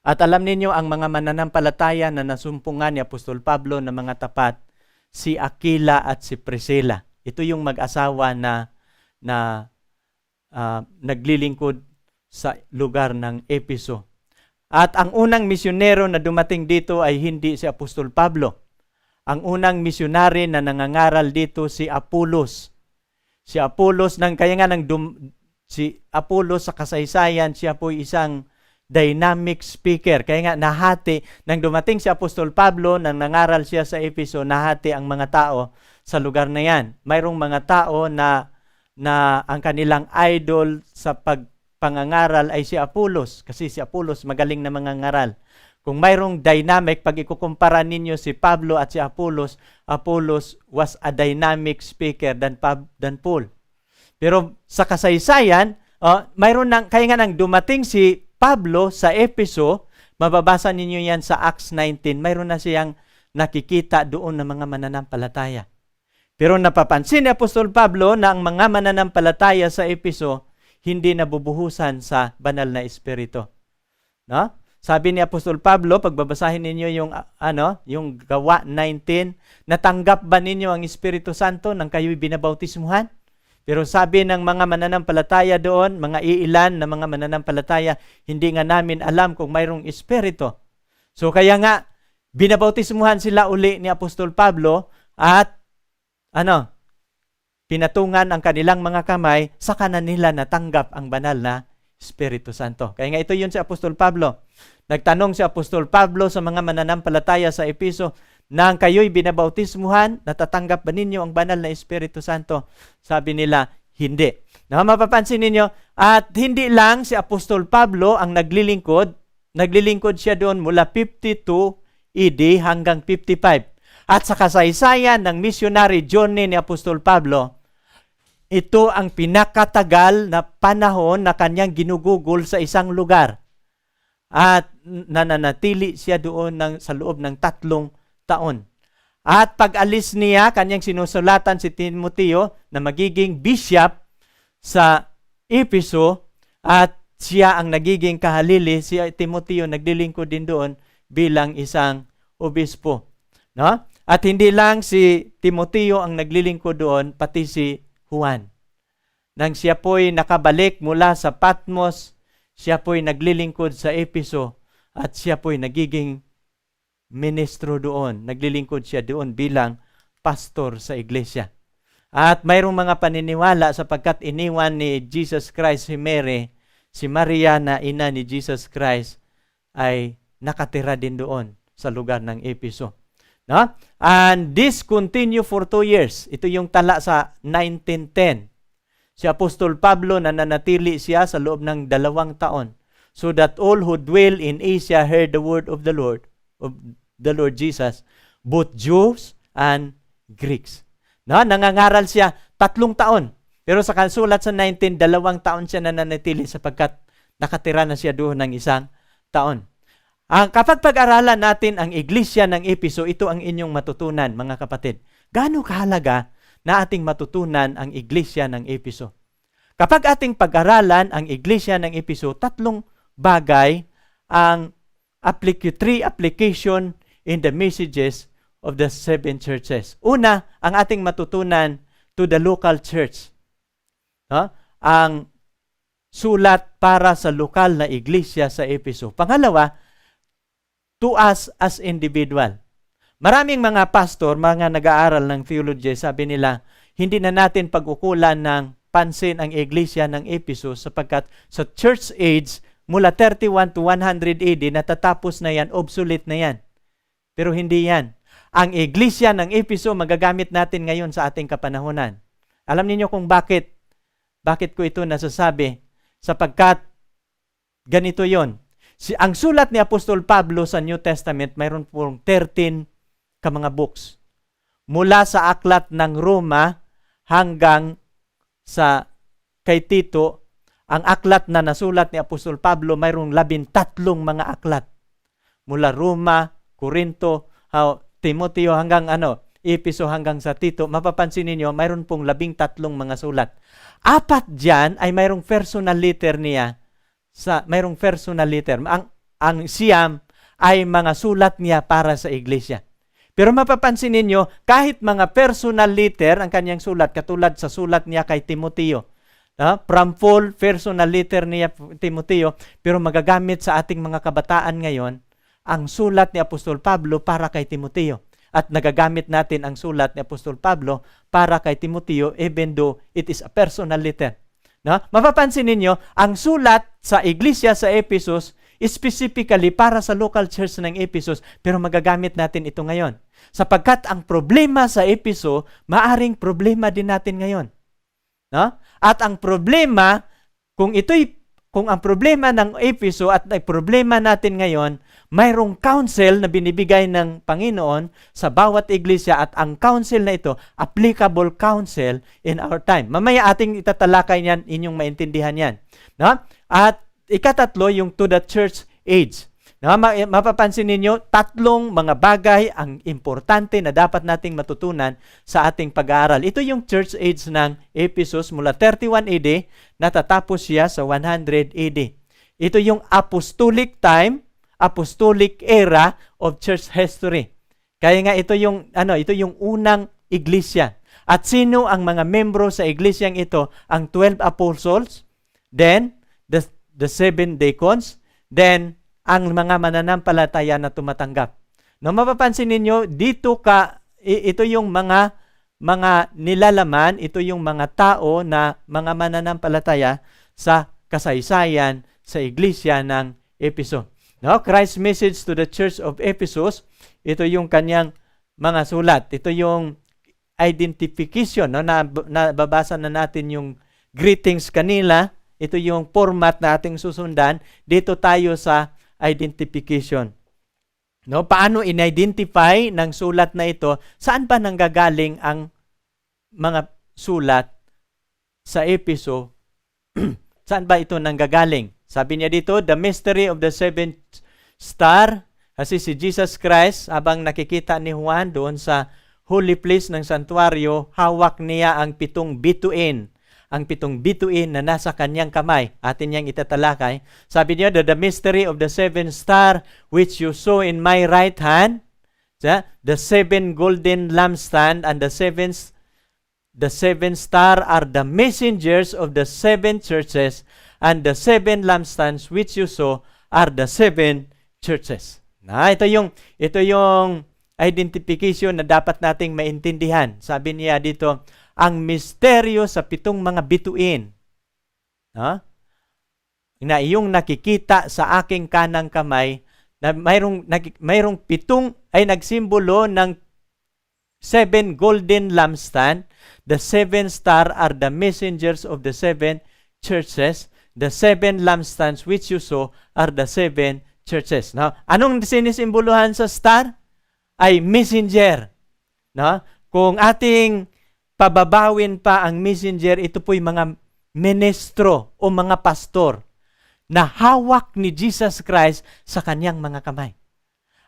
At alam ninyo, ang mga mananampalataya na nasumpungan ni Apostol Pablo na mga tapat, si Aquila at si Priscilla. Ito yung mag-asawa na naglilingkod sa lugar ng Efeso. At ang unang misyonero na dumating dito ay hindi si Apostol Pablo. Ang unang misyonary na nangangaral dito si Apolos. Si Apolos, si Apolos sa kasaysayan, siya po isang dynamic speaker. Kaya nga nahati, nang dumating si Apostol Pablo, nang nangaral siya sa Efeso, nahati ang mga tao sa lugar na yan. Mayroong mga tao na ang kanilang idol sa pangangaral ay si Apolos. Kasi si Apolos magaling na mangangaral. Kung mayroong dynamic, pag ikukumpara ninyo si Pablo at si Apolos, Apolos was a dynamic speaker than Paul. Pero sa kasaysayan, kaya nga nang dumating si Pablo sa Efeso, mababasa ninyo yan sa Acts 19, mayroon na siyang nakikita doon ng mga mananampalataya. Pero napapansin ni Apostol Pablo na ang mga mananampalataya sa Efeso hindi nabubuhusan sa banal na espiritu. No? Sabi ni Apostol Pablo, pagbabasahin ninyo yung Gawa 19, natanggap ba ninyo ang Espiritu Santo nang kayo'y binabautismuhan? Pero sabi ng mga mananampalataya doon, mga iilan na mga mananampalataya, hindi nga namin alam kung mayroong espiritu. So kaya nga, binabautismuhan sila uli ni Apostol Pablo at pinatungan ang kanilang mga kamay, saka na nila natanggap ang banal na Espiritu Santo. Kaya nga ito yun si Apostol Pablo. Nagtanong si Apostol Pablo sa mga mananampalataya sa Efeso, nang kayo'y binabautismuhan, natatanggap ba ninyo ang banal na Espiritu Santo? Sabi nila, hindi. Mapapansin ninyo, at hindi lang si Apostol Pablo ang naglilingkod siya doon mula 52 AD hanggang 55. At sa kasaysayan ng missionary journey ni Apostol Pablo, ito ang pinakatagal na panahon na kanyang ginugugol sa isang lugar. At nananatili siya doon sa loob ng 3 taon. At pag-alis niya, kanyang sinusulatan si Timoteo na magiging bishop sa Efeso at siya ang nagiging kahalili. Si Timoteo naglilingkod din doon bilang isang obispo. No? At hindi lang si Timoteo ang naglilingkod doon, pati si Juan. Nang siya po'y nakabalik mula sa Patmos, siya po'y naglilingkod sa Efeso at siya po'y nagiging ministro doon. Naglilingkod siya doon bilang pastor sa iglesia. At mayroong mga paniniwala sapagkat iniwan ni Jesus Christ si Mary, si Maria na ina ni Jesus Christ ay nakatira din doon sa lugar ng Efeso. No? And this continue for 2 years. Ito yung tala sa 1910. Si Apostol Pablo nananatili siya sa loob ng 2 taon, so that all who dwell in Asia heard the word of the Lord Jesus, both Jews and Greeks. No? Nangangaral siya 3 taon. Pero sa kasulat sa 19, 2 taon siya nananatili sapagkat nakatira na siya doon ng 1 taon. Kapag pag-aralan natin ang iglesia ng Efeso, ito ang inyong matutunan, mga kapatid. Gaano kahalaga na ating matutunan ang iglesia ng Efeso? Kapag ating pag-aralan ang iglesia ng Efeso, 3 bagay ang 3 application in the messages of the 7 churches. Una, ang ating matutunan to the local church. Ang sulat para sa lokal na iglesia sa Efeso. Pangalawa, to us as individual. Maraming mga pastor, mga nag-aaral ng theology, sabi nila, hindi na natin pag-ukulan ng pansin ang iglesia ng Ephesus sapagkat sa church age, mula 31 to 100 AD, natatapos na yan, obsolete na yan. Pero hindi yan. Ang iglesia ng Ephesus, magagamit natin ngayon sa ating kapanahunan. Alam niyo kung bakit? Bakit ko ito nasasabi? Sapagkat ganito yon. Ang sulat ni Apostol Pablo sa New Testament, mayroon pong 13 ka mga books. Mula sa aklat ng Roma hanggang sa kay Tito, ang aklat na nasulat ni Apostol Pablo, mayroong 13 mga aklat. Mula Roma, Corinto, Timoteo hanggang Epeso hanggang sa Tito, mapapansin ninyo, mayroon pong 13 mga sulat. 4 diyan ay mayroong personal letter niya. Mayroong personal letter. Ang siyam ay mga sulat niya para sa iglesia. Pero mapapansin ninyo, kahit mga personal letter ang kanyang sulat, katulad sa sulat niya kay Timoteo, from Paul, personal letter niya Timoteo, pero magagamit sa ating mga kabataan ngayon, ang sulat ni Apostol Pablo para kay Timoteo. At nagagamit natin ang sulat ni Apostol Pablo para kay Timoteo, even though it is a personal letter. Mapapansin ninyo, ang sulat sa iglesia sa Ephesus, specifically para sa local church ng Ephesus, pero magagamit natin ito ngayon. Sapagkat ang problema sa Epheso, maaring problema din natin ngayon. At ang problema, kung ang problema ng Epheso at ang problema natin ngayon, mayroong counsel na binibigay ng Panginoon sa bawat iglesia, at ang counsel na ito, applicable counsel in our time. Mamaya ating itatalakay niyan, inyong maintindihan yan. At ikatatlo, yung to the church age. Mapapansin ninyo, 3 mga bagay ang importante na dapat nating matutunan sa ating pag-aaral. Ito yung church age ng Ephesus mula 31 AD, natatapos siya sa 100 AD. Ito yung apostolic time, apostolic era of church history. Kaya nga ito yung unang iglesia. At sino ang mga membro sa iglesyang ito? Ang 12 apostles, then the 7 deacons, then ang mga mananampalataya na tumatanggap. Mapapansin ninyo, ito yung mga nilalaman, ito yung mga tao na mga mananampalataya sa kasaysayan sa iglesia ng Epheso. Christ's message to the church of Ephesus, ito yung kanyang mga sulat. Ito yung identification, nababasa na natin yung greetings kanila. Ito yung format na ating susundan. Dito tayo sa identification. Paano in-identify ng sulat na ito? Saan ba nanggagaling ang mga sulat sa Epheso? Saan ba ito nanggagaling? Sabi niya dito, the mystery of the 7th star, kasi si Jesus Christ, habang nakikita ni Juan doon sa holy place ng santuario, hawak niya ang 7 bituin. Ang 7 bituin na nasa kanyang kamay. Atin niyang itatalakay. Sabi niya, the mystery of the 7th star which you saw in my right hand, the 7 golden lampstand and the 7 star are the messengers of the 7 churches, and the 7 lampstands which you saw are the 7 churches. Ito yung identification na dapat nating maintindihan. Sabi niya dito, ang misteryo sa 7 mga bituin na iyong nakikita sa aking kanang kamay, na mayroong 7 ay nagsimbolo ng 7 golden lampstand. The 7 star are the messengers of the 7 churches. The 7 lampstands which you saw are the 7 churches. Anong sinisimboluhan sa star? Ay messenger. Kung ating pababawin pa ang messenger, ito po'y mga ministro o mga pastor na hawak ni Jesus Christ sa kanyang mga kamay.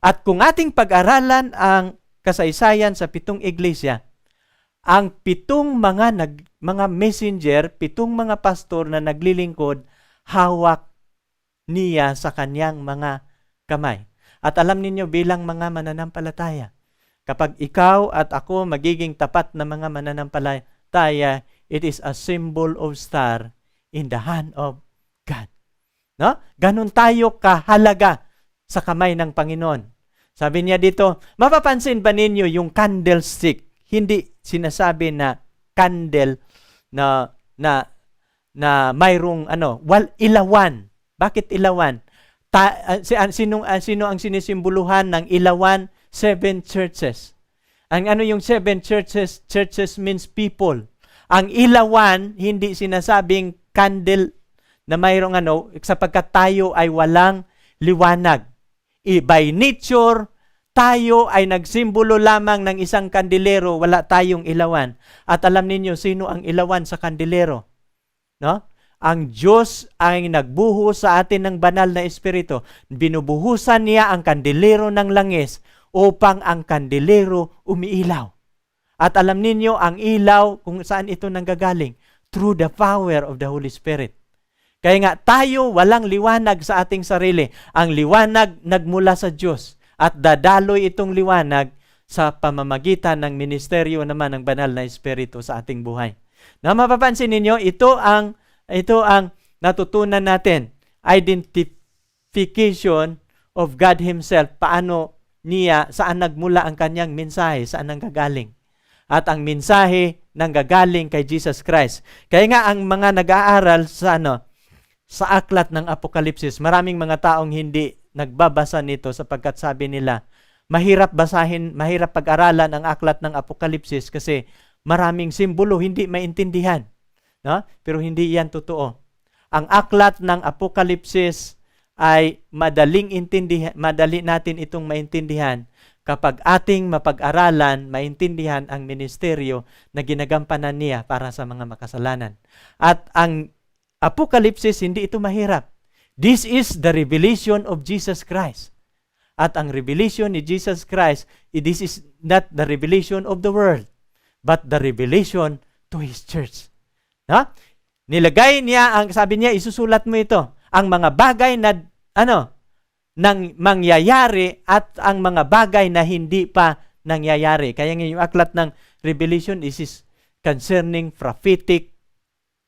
At kung ating pag-aralan ang kasaysayan sa 7 iglesia, ang 7 mga messenger, 7 mga pastor na naglilingkod, hawak niya sa kanyang mga kamay. At alam ninyo bilang mga mananampalataya, kapag ikaw at ako magiging tapat na mga mananampalataya, it is a symbol of star in the hand of God. Ganon tayo kahalaga sa kamay ng Panginoon. Sabi niya dito, mapapansin ba ninyo yung candlestick? Hindi sinasabi na candle na mayroong ilawan. Bakit ilawan? Sino ang sinisimboluhan ng ilawan? 7 churches. Ang yung 7 churches? Churches means people. Ang ilawan, hindi sinasabing candle na mayroong sapagkat tayo ay walang liwanag. By nature, tayo ay nagsimbolo lamang ng isang kandilero, wala tayong ilawan. At alam ninyo, sino ang ilawan sa kandilero? No? Ang Diyos ay nagbuhos sa atin ng banal na Espiritu. Binubuhusan niya ang kandilero ng langis upang ang kandilero umiilaw. At alam ninyo, ang ilaw, kung saan ito nanggagaling? Through the power of the Holy Spirit. Kaya nga, tayo walang liwanag sa ating sarili. Ang liwanag nagmula sa Diyos. At dadaloy itong liwanag sa pamamagitan ng ministeryo naman ng banal na Espiritu sa ating buhay. Na mapapansin ninyo, ito ang natutunan natin. Identification of God Himself. Paano niya, saan nagmula ang kanyang mensahe, saan nanggagaling. At ang mensahe nanggagaling kay Jesus Christ. Kaya nga ang mga nag-aaral sa aklat ng Apokalipsis, maraming mga taong hindi nagbabasa nito sapagkat sabi nila, mahirap basahin, mahirap pag-aralan ang aklat ng Apokalipsis kasi maraming simbolo, hindi maintindihan. No? Pero hindi yan totoo. Ang aklat ng Apokalipsis ay madali natin itong maintindihan kapag ating mapag-aralan, maintindihan ang ministeryo na ginagampanan niya para sa mga makasalanan. At ang Apokalipsis, hindi ito mahirap. This is the revelation of Jesus Christ. At ang revelation ni Jesus Christ, this is not the revelation of the world, but the revelation to His church. Ha? Nilagay niya, sabi niya, isusulat mo ito. Ang mga bagay na, nang mangyayari at ang mga bagay na hindi pa nangyayari. Kaya yung aklat ng Revelation is concerning prophetic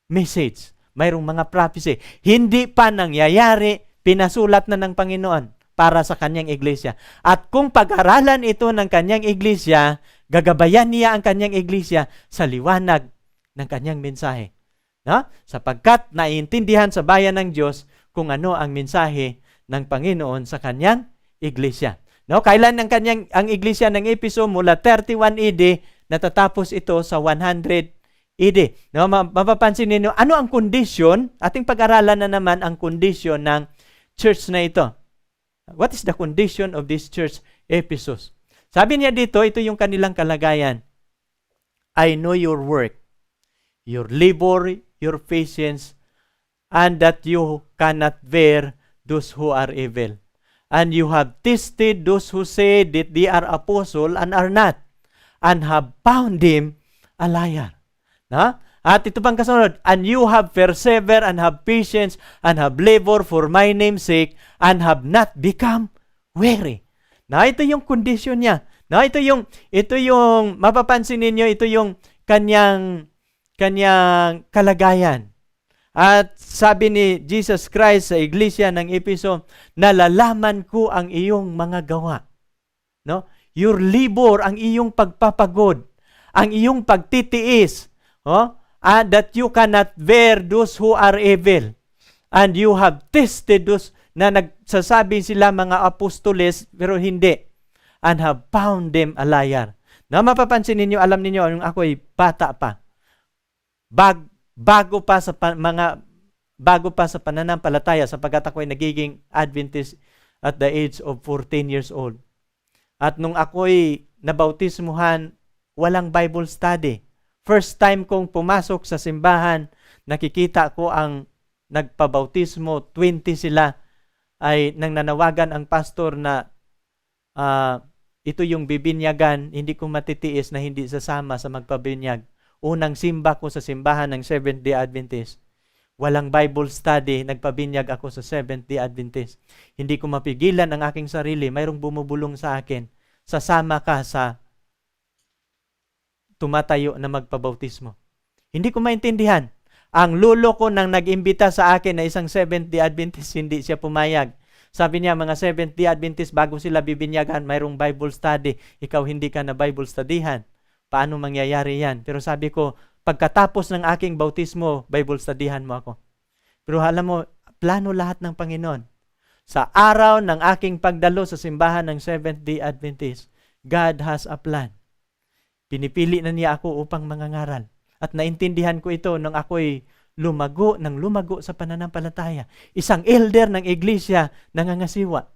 message. Mayroong mga prophecy. Hindi pa nangyayari, pinasulat na ng Panginoon para sa kanyang iglesia. At kung pag-aralan ito ng kanyang iglesia, gagabayan niya ang kanyang iglesia sa liwanag ng kanyang mensahe. No? Sapagkat naiintindihan sa bayan ng Diyos kung ano ang mensahe ng Panginoon sa kanyang iglesia. No? Kailan ang iglesia ng Efeso mula 31 AD, natatapos ito sa 100 AD. No, mapapansin niyo ano ang kondisyon? Ating pag-aralan na naman ang kondisyon ng church na ito. What is the condition of this church, Ephesus? Sabi niya dito, ito yung kanilang kalagayan. I know your work, your labor, your patience, and that you cannot bear those who are evil. And you have tested those who say that they are apostle and are not, and have found them a liar. Na? At ito pang kasunod, and you have persevered and have patience and have labor for my name's sake and have not become weary. Na ito yung kondisyon niya. Na ito yung mapapansin ninyo, ito yung kanyang kalagayan. At sabi ni Jesus Christ sa iglesia ng Efeso, nalalaman ko ang iyong mga gawa. No? Your labor, ang iyong pagpapagod, ang iyong pagtitiis, that you cannot bear those who are evil. And you have tested those na nagsasabi sila mga apostoles pero hindi. And have found them a liar. Na mapapansin ninyo, alam ninyo, yung ako'y bata pa. Bago pa sa pananampalataya sapagkat ako'y nagiging Adventist at the age of 14 years old. At nung ako'y nabautismuhan, walang Bible study. First time kong pumasok sa simbahan, nakikita ko ang nagpabautismo, 20 sila, ay nang nanawagan ang pastor na ito yung bibinyagan, hindi ko matitiis na hindi sasama sa magpabinyag. Unang simba ko sa simbahan ng Seventh-day Adventist. Walang Bible study, nagpabinyag ako sa Seventh-day Adventist. Hindi ko mapigilan ang aking sarili, mayroong bumubulong sa akin, sasama ka sa tumatayo na magpabautismo. Hindi ko maintindihan. Ang lolo ko nang nag-imbita sa akin na isang Seventh-day Adventist, hindi siya pumayag. Sabi niya, mga Seventh-day Adventist, bago sila bibinyagan, mayroong Bible study. Ikaw hindi ka na Bible studyhan. Paano mangyayari yan? Pero sabi ko, pagkatapos ng aking bautismo, Bible studyhan mo ako. Pero alam mo, plano lahat ng Panginoon. Sa araw ng aking pagdalo sa simbahan ng Seventh-day Adventist, God has a plan. Pinipili na niya ako upang mangangaral. At naintindihan ko ito nung ako'y lumago ng lumago sa pananampalataya. Isang elder ng iglesia nangangasiwa.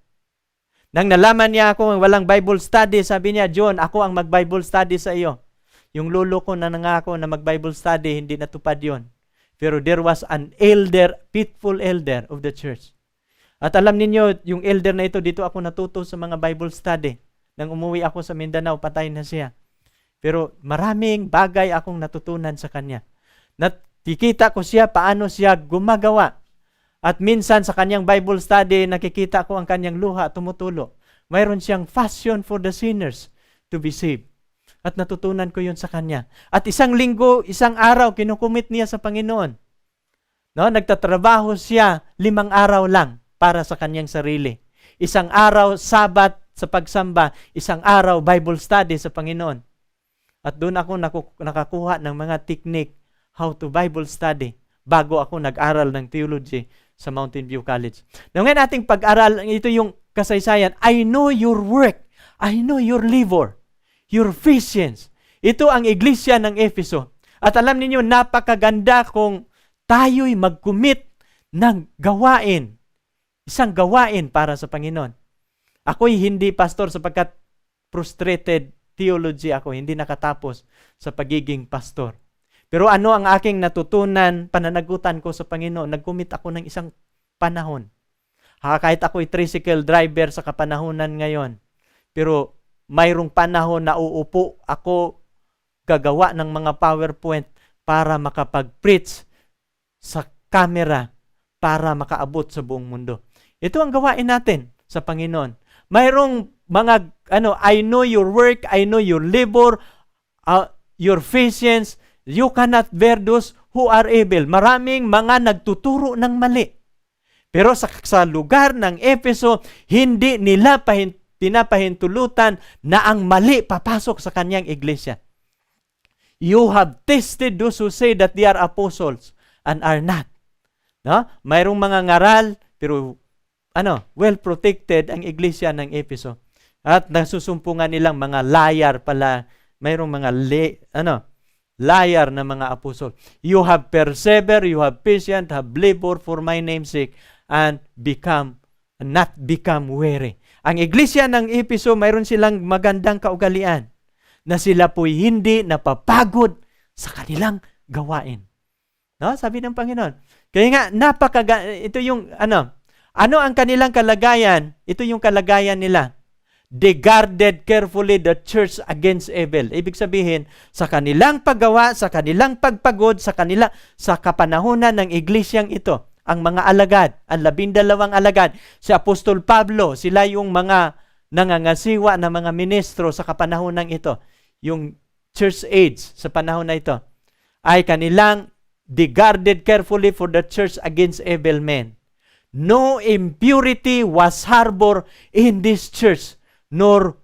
Nang nalaman niya ako walang Bible study, sabi niya, John, ako ang mag-Bible study sa iyo. Yung lolo ko na nangako na mag-Bible study, hindi natupad yon. Pero there was an elder, faithful elder of the church. At alam ninyo, yung elder na ito, dito ako natuto sa mga Bible study. Nang umuwi ako sa Mindanao, patay na siya. Pero maraming bagay akong natutunan sa kanya. Nakikita ko siya paano siya gumagawa. At minsan sa kanyang Bible study, nakikita ko ang kanyang luha tumutulo. Mayroon siyang passion for the sinners to be saved. At natutunan ko yun sa kanya. At isang linggo, isang araw, kinukumit niya sa Panginoon. No, nagtatrabaho siya 5 araw lang para sa kanyang sarili. Isang araw, Sabat sa pagsamba. Isang araw, Bible study sa Panginoon. At doon ako nakakuha ng mga technique how to Bible study bago ako nag-aral ng theology sa Mountain View College. Ngayon ating pag-aral, ito yung kasaysayan. I know your work. I know your labor. Your patience. Ito ang iglesia ng Efeso. At alam niyo napakaganda kung tayo'y mag-commit ng gawain. Isang gawain para sa Panginoon. Ako'y hindi pastor sapagkat frustrated theology ako. Hindi nakatapos sa pagiging pastor. Pero ano ang aking natutunan, pananagutan ko sa Panginoon? Nag-commit ako ng isang panahon. Kahit ako'y tricycle driver sa kapanahunan ngayon. Pero mayroong panahon na uupo ako gagawa ng mga PowerPoint para makapag-preach sa camera para makaabot sa buong mundo. Ito ang gawain natin sa Panginoon. Mayroong mga, I know your work, I know your labor, your patience, you cannot bear those who are evil. Maraming mga nagtuturo ng mali. Pero sa lugar ng Efeso, hindi nila pinapahintulutan na ang mali papasok sa kanyang iglesia. You have tested those who say that they are apostles and are not. No? Mayroong mga ngaral, pero well protected ang iglesia ng Efeso. At nasusumpungan nilang mga liar pala. Mayroong mga liar na mga apostol. You have persevered, you have patient, have labored for my name's sake, and not become weary. Ang iglesia ng Efeso, mayroon silang magandang kaugalian na sila po'y hindi napapagod sa kanilang gawain. No? Sabi ng Panginoon. Kaya nga, ito yung, ano ang kanilang kalagayan? Ito yung kalagayan nila. They guarded carefully the church against evil. Ibig sabihin, sa kanilang paggawa, sa kanilang pagpagod, sa kapanahunan ng iglesyang ito, ang mga alagad, ang 12 alagad, si Apostol Pablo, sila yung mga nangangasiwa na mga ministro sa kapanahunan ito, yung church age sa panahon na ito, ay kanilang they guarded carefully for the church against evil men. No impurity was harbor in this church, nor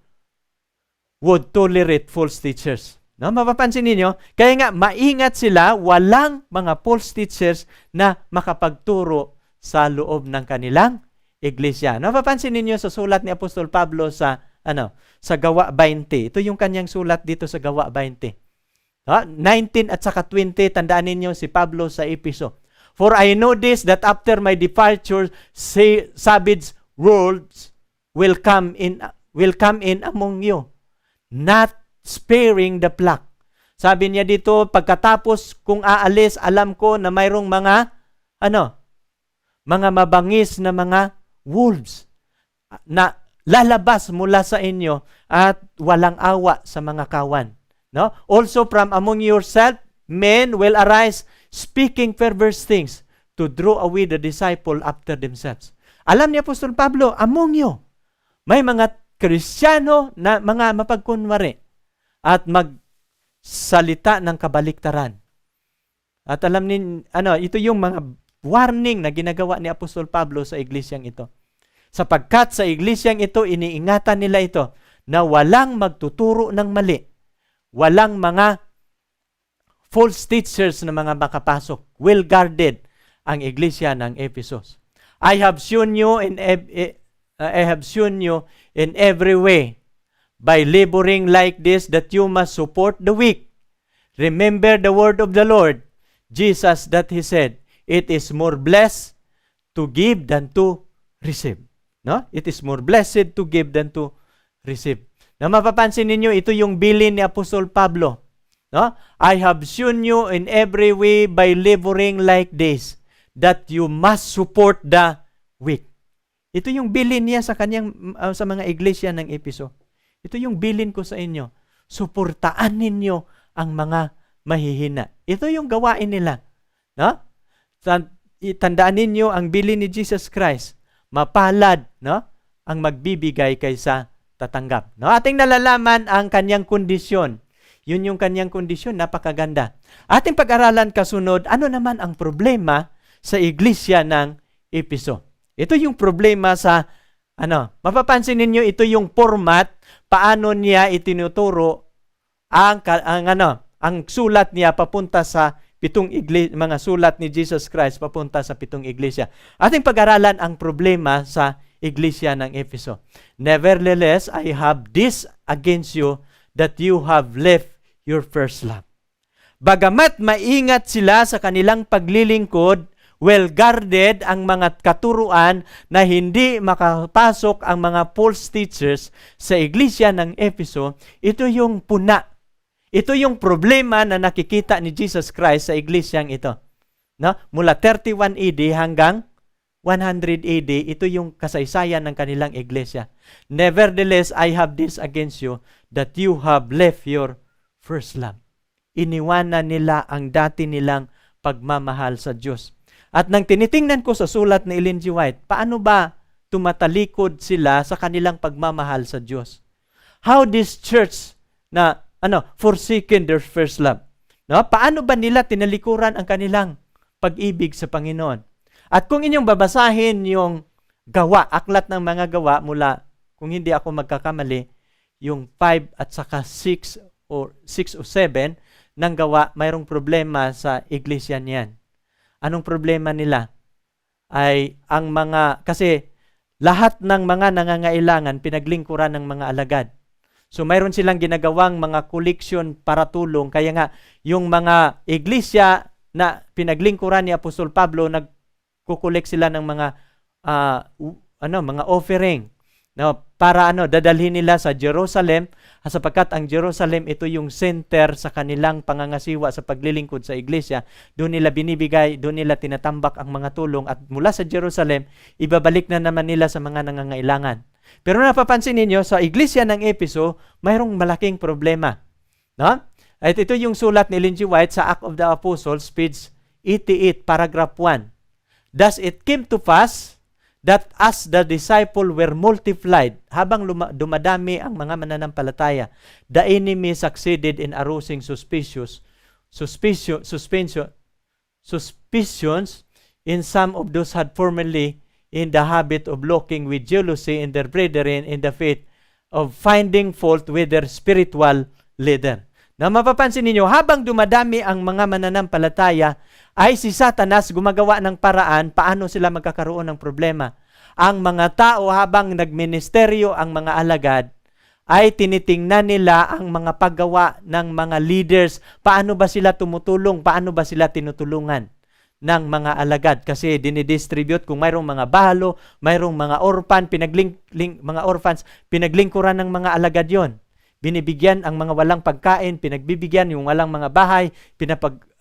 would tolerate false teachers. No, mapapansin niyo, kaya nga maingat sila, walang mga false teachers na makapagturo sa loob ng kanilang iglesia. No, mapapansin niyo sa sulat ni Apostol Pablo sa Gawa 20. Ito yung kanyang sulat dito sa Gawa 20. 19 at saka 20, tandaan niyo si Pablo sa Efeso. For I know this, that after my departure, savage worlds will come in among you, not sparing the flock. Sabi niya dito, pagkatapos kung aalis, alam ko na mayroong mga mabangis na mga wolves na lalabas mula sa inyo at walang awa sa mga kawan. No? Also from among yourself, men will arise speaking perverse things to draw away the disciple after themselves. Alam ni Apostol Pablo, among you, may mga Kristiyano na mga mapagkunwari at magsalita ng kabaliktaran. At alam niyo, ito yung mga warning na ginagawa ni Apostol Pablo sa iglesyang ito. Sapagkat sa iglesyang ito, iniingatan nila ito na walang magtuturo ng mali. Walang mga false teachers na mga makapasok. Well guarded ang iglesia ng Ephesus. I have shown you in every way by laboring like this that you must support the weak. Remember the word of the Lord. Jesus that He said, it is more blessed to give than to receive. No? It is more blessed to give than to receive. Na mapapansin ninyo, ito yung bilin ni Apostol Pablo. No? I have shown you in every way by laboring like this that you must support the weak. Ito yung bilin niya sa kanyang sa mga iglesia ng Efeso. Ito yung bilin ko sa inyo. Suportaan ninyo ang mga mahihina. Ito yung gawain nila. No? Tandaan ninyo ang bilin ni Jesus Christ. Mapalad, no? Ang magbibigay kaysa tatanggap. No? Ating nalalaman ang kanyang kondisyon. Yun yung kanyang kondisyon, napakaganda. Ating pag-aralan kasunod, ano naman ang problema sa iglesia ng Efeso? Ito yung problema sa mapapansin ninyo, ito yung format paano niya itinuturo ang sulat niya papunta sa mga sulat ni Jesus Christ papunta sa 7 iglesia. Ating pag-aralan ang problema sa iglesia ng Efeso. Nevertheless, I have this against you that you have left your first love. Bagamat maingat sila sa kanilang paglilingkod, well-guarded ang mga katuruan na hindi makapasok ang mga false teachers sa iglesia ng Efeso, ito yung puna. Ito yung problema na nakikita ni Jesus Christ sa iglesyang ito. No? Mula 31 AD hanggang 100 AD, ito yung kasaysayan ng kanilang iglesia. Nevertheless, I have this against you, that you have left your first love. Iniwanan nila ang dati nilang pagmamahal sa Diyos. At nang tinitingnan ko sa sulat ni Ellen G. White, paano ba tumatalikod sila sa kanilang pagmamahal sa Diyos? How this church na forsaken their first love? No? Paano ba nila tinalikuran ang kanilang pag-ibig sa Panginoon? At kung inyong babasahin yung gawa, aklat ng mga gawa mula, kung hindi ako magkakamali, yung 5 at saka 6 o 7 ng gawa, mayroong problema sa iglesia niyan. Anong problema nila? Ay kasi lahat ng mga nangangailangan pinaglingkuran ng mga alagad. So mayroon silang ginagawang mga collection para tulong. Kaya nga, yung mga iglesia na pinaglingkuran ni Apostol Pablo, nagkukolek sila ng mga mga offering. No, para dadalhin nila sa Jerusalem, sapagkat ang Jerusalem ito yung center sa kanilang pangangasiwa sa paglilingkod sa iglesia. Doon nila binibigay, doon nila tinatambak ang mga tulong, at mula sa Jerusalem ibabalik na naman nila sa mga nangangailangan. Pero napapansin ninyo, sa iglesia ng Efeso, mayroong malaking problema. No? At ito yung sulat ni Ellen G. White sa Acts of the Apostles, page 88, paragraph 1. Thus it came to pass that as the disciple were multiplied, habang dumadami ang mga mananampalataya, the enemy succeeded in arousing suspicions in some of those had formerly in the habit of looking with jealousy in their brethren in the faith, of finding fault with their spiritual leader. Na mapapansin ninyo, habang dumadami ang mga mananampalataya, ay si Satanas gumagawa ng paraan paano sila magkakaroon ng problema. Ang mga tao habang nagministeryo ang mga alagad, ay tinitingnan nila ang mga paggawa ng mga leaders. Paano ba sila tumutulong? Paano ba sila tinutulungan ng mga alagad? Kasi dinidistribute, kung mayroong mga bahalo, mayroong mga orphans, pinaglingkuran ng mga alagad yon. Binibigyan ang mga walang pagkain, pinagbibigyan yung walang mga bahay,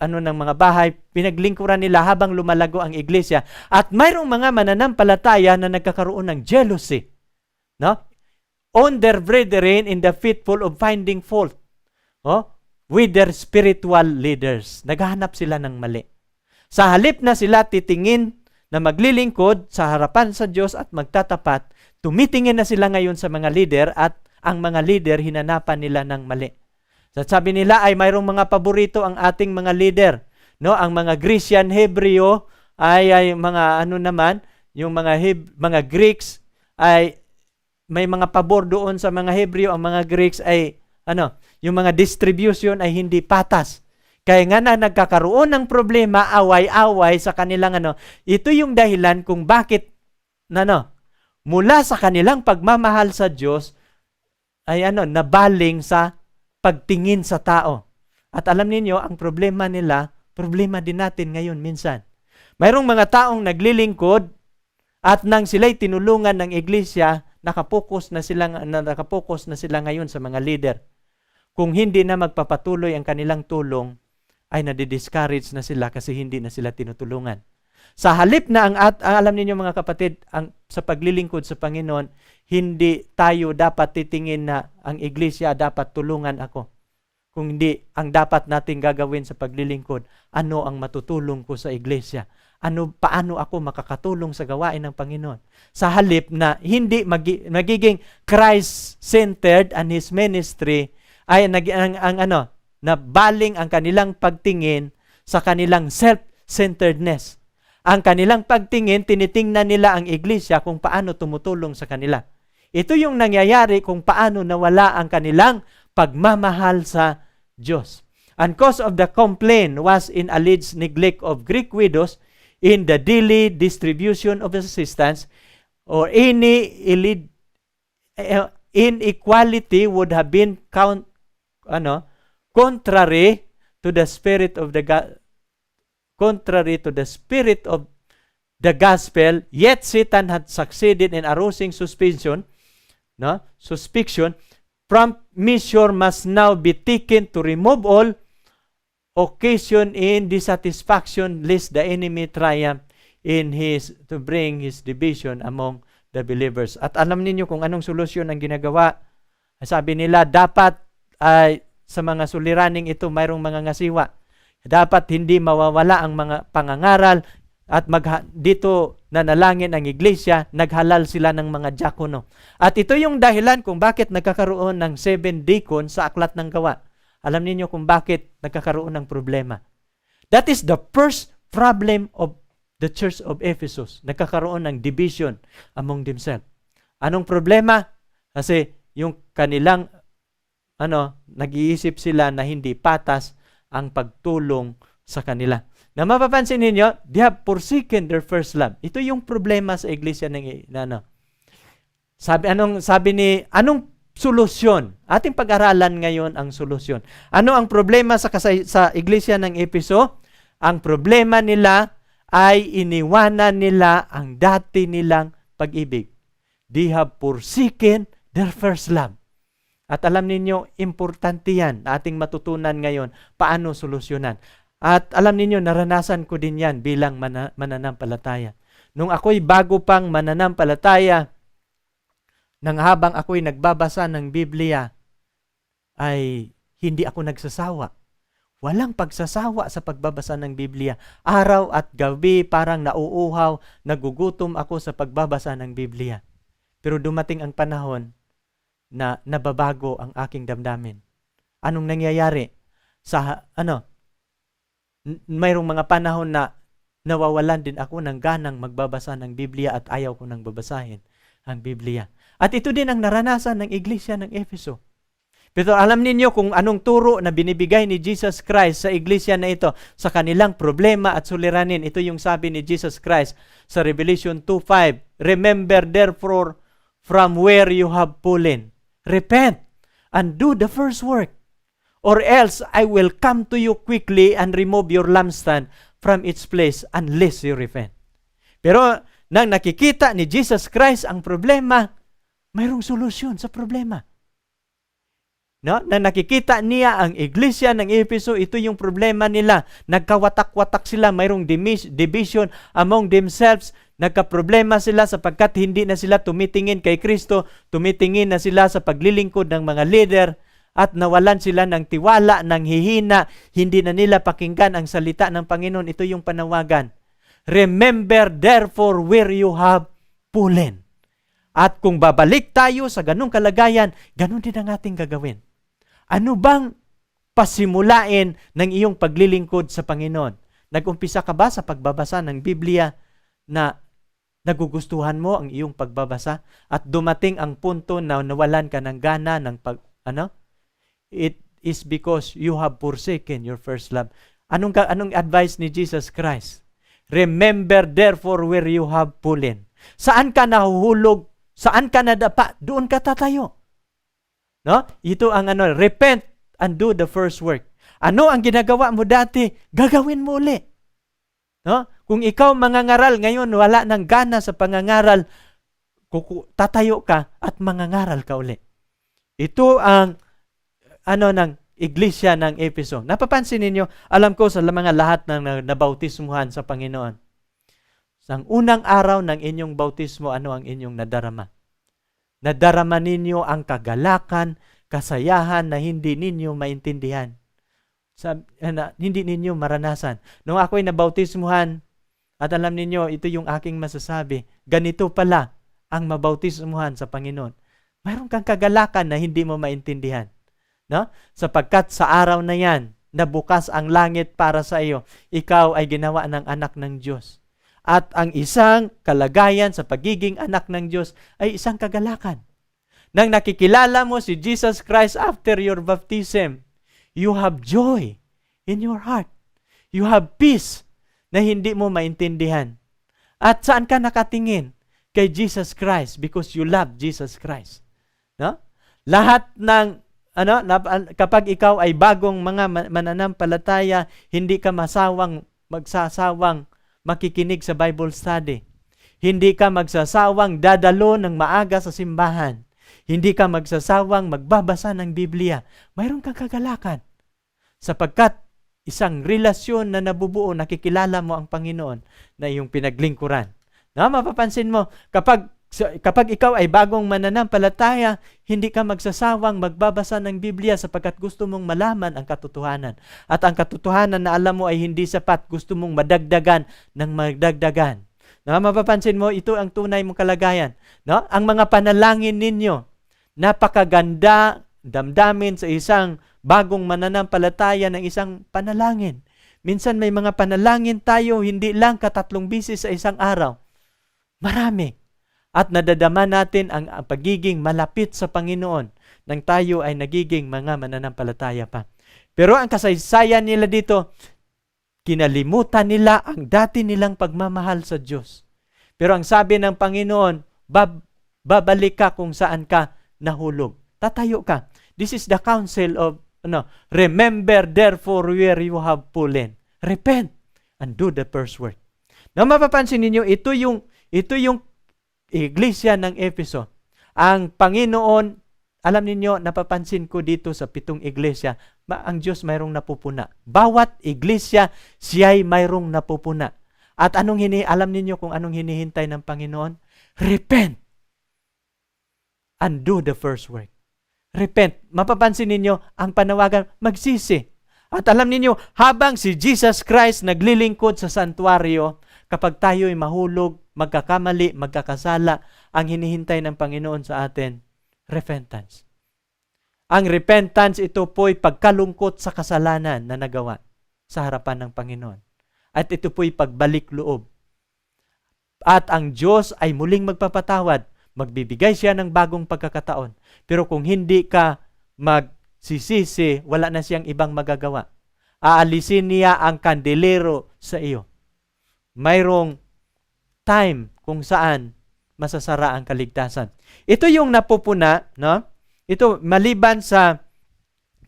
ng mga bahay, pinaglingkuran nila habang lumalago ang iglesia. At mayroong mga mananampalataya na nagkakaroon ng jealousy, no? On their brethren in the faithful of finding fault, with their spiritual leaders. Naghahanap sila ng mali. Sa halip na sila titingin na maglilingkod sa harapan sa Diyos at magtatapat, tumitingin na sila ngayon sa mga leader, at ang mga leader hinanapan nila ng mali. Sabi nila ay mayroong mga paborito ang ating mga leader. No, ang mga Grecian Hebreo ay mga yung mga Greeks ay may mga pabor doon sa mga Hebreo. Ang mga Greeks ay yung mga distribution ay hindi patas. Kaya nga na nagkakaroon ng problema, away-away sa kanilang ito yung dahilan kung bakit mula sa kanilang pagmamahal sa Diyos ay nabaling sa pagtingin sa tao. At alam niyo ang problema nila, problema din natin ngayon minsan. Mayroong mga taong naglilingkod at nang sila'y tinulungan ng iglesia, nakapokus na sila ngayon sa mga leader. Kung hindi na magpapatuloy ang kanilang tulong, ay nadi-discourage na sila kasi hindi na sila tinutulungan. Sa halip na alam niyo mga kapatid, sa paglilingkod sa Panginoon, hindi tayo dapat titingin na ang iglesia dapat tulungan ako. Kung hindi, ang dapat nating gagawin sa paglilingkod, ano ang matutulong ko sa iglesia? Paano ako makakatulong sa gawain ng Panginoon? Sa halip na hindi magiging Christ-centered and His ministry, ay na baling ang kanilang pagtingin sa kanilang self-centeredness. Ang kanilang pagtingin, tinitingnan nila ang iglesia kung paano tumutulong sa kanila. Ito yung nangyayari kung paano nawala ang kanilang pagmamahal sa Diyos. And cause of the complaint was in alleged neglect of Greek widows in the daily distribution of assistance, or any inequality would have been contrary to the spirit of the gospel, yet Satan had succeeded in arousing suspicion. Prompt measure must now be taken to remove all occasion in dissatisfaction, lest the enemy triumph to bring his division among the believers. At alam niyo kung anong solusyon ang ginagawa. Sabi nila, dapat sa mga suliraning ito, mayroong mga ngasiwa. Dapat hindi mawawala ang mga pangangaral at dito nanalangin ang iglesia, naghalal sila ng mga diakono. At ito yung dahilan kung bakit nagkakaroon ng 7 deacons sa Aklat ng Gawa. Alam niyo kung bakit nagkakaroon ng problema. That is the first problem of the Church of Ephesus. Nagkakaroon ng division among themselves. Anong problema? Kasi yung kanilang nag-iisip sila na hindi patas ang pagtulong sa kanila. Na mapapansin ninyo, they have forsaken their first love. Ito yung problema sa iglesia ng anong solusyon? Ating pag-aralan ngayon ang solusyon. Ano ang problema sa iglesia ng Efeso? Ang problema nila ay iniwanan nila ang dati nilang pag-ibig. They have forsaken their first love. At alam ninyo, importante yan na ating matutunan ngayon paano solusyonan. At alam ninyo, naranasan ko din yan bilang mananampalataya. Nung ako'y bago pang mananampalataya, nang habang ako'y nagbabasa ng Biblia, ay hindi ako nagsasawa. Walang pagsasawa sa pagbabasa ng Biblia. Araw at gabi parang nauuhaw, nagugutom ako sa pagbabasa ng Biblia. Pero dumating ang panahon na nababago ang aking damdamin. Anong nangyayari? Mayroong mga panahon na nawawalan din ako ng ganang magbabasa ng Biblia at ayaw ko nang babasahin ang Biblia. At ito din ang naranasan ng iglesia ng Efeso. Pero alam ninyo kung anong turo na binibigay ni Jesus Christ sa iglesia na ito sa kanilang problema at suliranin. Ito yung sabi ni Jesus Christ sa Revelation 2:5. Remember therefore from where you have fallen. Repent and do the first work, or else I will come to you quickly and remove your lampstand from its place unless you repent. Pero nang nakikita ni Jesus Christ ang problema, mayroong solusyon sa problema. Nang nakikita niya ang iglesia ng Efeso, ito yung problema nila. Nagkawatak-watak sila, mayroong division among themselves. Nagkaproblema sila sapagkat hindi na sila tumitingin kay Kristo, tumitingin na sila sa paglilingkod ng mga leader at nawalan sila ng tiwala, ng hihina, hindi na nila pakinggan ang salita ng Panginoon. Ito yung panawagan. Remember therefore where you have fallen. At kung babalik tayo sa ganung kalagayan, ganun din ang ating gagawin. Ano bang pasimulain ng iyong paglilingkod sa Panginoon? Nag-umpisa ka ba sa pagbabasa ng Biblia na nagugustuhan mo ang iyong pagbabasa at dumating ang punto na nawalan ka ng gana ng It is because you have forsaken your first love. Anong advice ni Jesus Christ? Remember therefore where you have fallen. Saan ka nahuhulog? Saan ka nadapa? Doon ka tatayo. No? Ito ang repent and do the first work. Ano ang ginagawa mo dati, gagawin mo uli. No? Kung ikaw mangangaral ngayon, wala nang gana sa pangangaral, tatayo ka at mangangaral ka uli. Ito ang ng iglesia ng Efeso. Napapansin ninyo, alam ko sa mga lahat ng nabautismuhan sa Panginoon, sa unang araw ng inyong bautismo, ano ang inyong nadarama? Nadarama ninyo ang kagalakan, kasayahan na hindi ninyo maintindihan. Hindi ninyo maranasan. Nung ako'y nabautismuhan, at alam ninyo, ito yung aking masasabi, ganito pala ang mabautismuhan sa Panginoon. Mayroon kang kagalakan na hindi mo maintindihan. No? Sapagkat sa araw na yan, nabukas ang langit para sa iyo, ikaw ay ginawa ng anak ng Diyos. At ang isang kalagayan sa pagiging anak ng Diyos ay isang kagalakan. Nang nakikilala mo si Jesus Christ after your baptism, you have joy in your heart. You have peace na hindi mo maintindihan. At saan ka nakatingin? Kay Jesus Christ because you love Jesus Christ. No? Lahat ng kapag ikaw ay bagong mga mananampalataya, hindi ka magsasawang makikinig sa Bible study. Hindi ka magsasawang dadalo ng maaga sa simbahan. Hindi ka magsasawang magbabasa ng Biblia. Mayroon kang kagalakan. Sapagkat isang relasyon na nabubuo, nakikilala mo ang Panginoon na iyong pinaglingkuran. Na mapapansin mo, kapag ikaw ay bagong mananampalataya, hindi ka magsasawang magbabasa ng Biblia sapagkat gusto mong malaman ang katotohanan. At ang katotohanan na alam mo ay hindi sapat, gusto mong madagdagan ng madagdagan. Na mapapansin mo, ito ang tunay mong kalagayan. No? Ang mga panalangin ninyo, napakaganda damdamin sa isang bagong mananampalataya ng isang panalangin. Minsan may mga panalangin tayo, hindi lang 3 bisis sa isang araw. Marami. At nadadama natin ang pagiging malapit sa Panginoon nang tayo ay nagiging mga mananampalataya pa. Pero ang kasaysayan nila dito, kinalimutan nila ang dati nilang pagmamahal sa Diyos. Pero ang sabi ng Panginoon, babalik ka kung saan ka nahulog. Tatayo ka. This is the counsel of, remember therefore where you have fallen. Repent and do the first work. Na mapapansin ninyo, ito yung iglesia ng Efeso. Ang Panginoon, alam ninyo, napapansin ko dito sa 7 iglesia, ang Diyos mayroong napupuna. Bawat iglesia, siya'y mayroong napupuna. At alam ninyo kung anong hinihintay ng Panginoon? Repent and do the first work. Repent. Mapapansin ninyo, ang panawagan, magsisi. At alam ninyo, habang si Jesus Christ naglilingkod sa santuario, kapag tayo'y mahulog, magkakamali, magkakasala, ang hinihintay ng Panginoon sa atin, repentance. Ang repentance, ito po'y pagkalungkot sa kasalanan na nagawa sa harapan ng Panginoon. At ito po'y pagbalik loob. At ang Diyos ay muling magpapatawad, magbibigay siya ng bagong pagkakataon. Pero kung hindi ka magsisisi, wala na siyang ibang magagawa. Aalisin niya ang kandelero sa iyo. Mayroong time kung saan masasara ang kaligtasan. Ito yung napupuna, no? Ito, maliban sa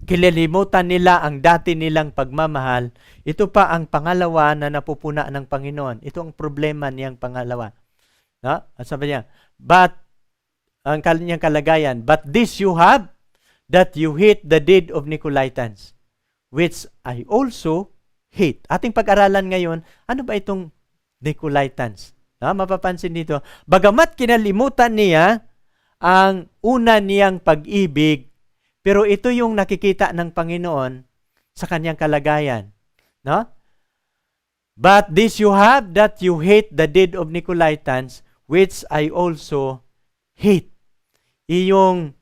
kilalimutan nila ang dati nilang pagmamahal, ito pa ang pangalawa na napupuna ng Panginoon. Ito ang problema niyang pangalawa. No? At sabi niya, ang kanyang kalagayan, but this you have, that you hate the deed of Nicolaitans, which I also hate. Ating pag-aralan ngayon, ano ba itong Nicolaitans? Mapapansin dito, bagamat kinalimutan niya ang una niyang pag-ibig, pero ito yung nakikita ng Panginoon sa kanyang kalagayan. No? But this you have, that you hate the deed of Nicolaitans, which I also hate. Yung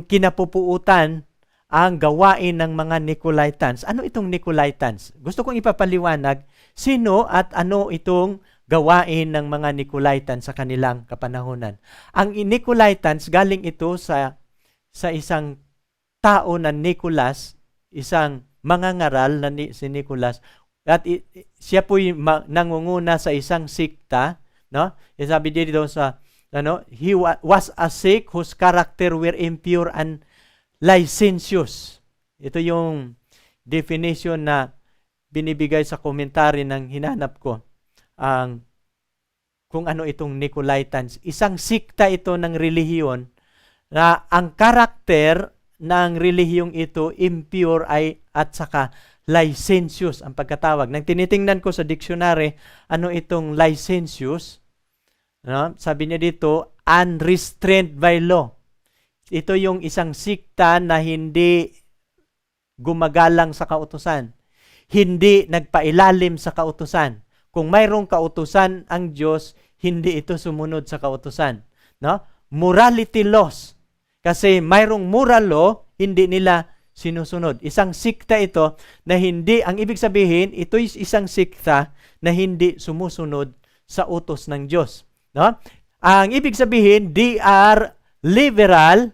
kinapupuutan ang gawain ng mga Nicolaitans. Ano itong Nicolaitans? Gusto kong ipapaliwanag sino at ano itong gawain ng mga Nicolaitans sa kanilang kapanahunan. Ang Nicolaitans, galing ito sa isang tao na Nicolas, isang mangangaral na si Nicolas, at siya po'y nangunguna sa isang sikta, no? Sabi dito sa, he was a sect whose character were impure and licentious. Ito yung definition na binibigay sa komentary ng hinanap ko ang kung ano itong Nicolaitans. Isang sikta ito ng relihiyon na ang karakter ng relihiyong ito impure at saka licentious ang pagkatawag. Nang tinitingnan ko sa dictionary, ano itong licentious? No? Sabi niya dito, unrestrained by law. Ito yung isang sikta na hindi gumagalang sa kautusan. Hindi nagpailalim sa kautusan. Kung mayroong kautusan ang Diyos, hindi ito sumunod sa kautusan. No? Morality laws. Kasi mayroong moral law, hindi nila sinusunod. Isang sikta ito na hindi, ang ibig sabihin, ito is isang sikta na hindi sumusunod sa utos ng Diyos. No? Ang ibig sabihin, they are liberal.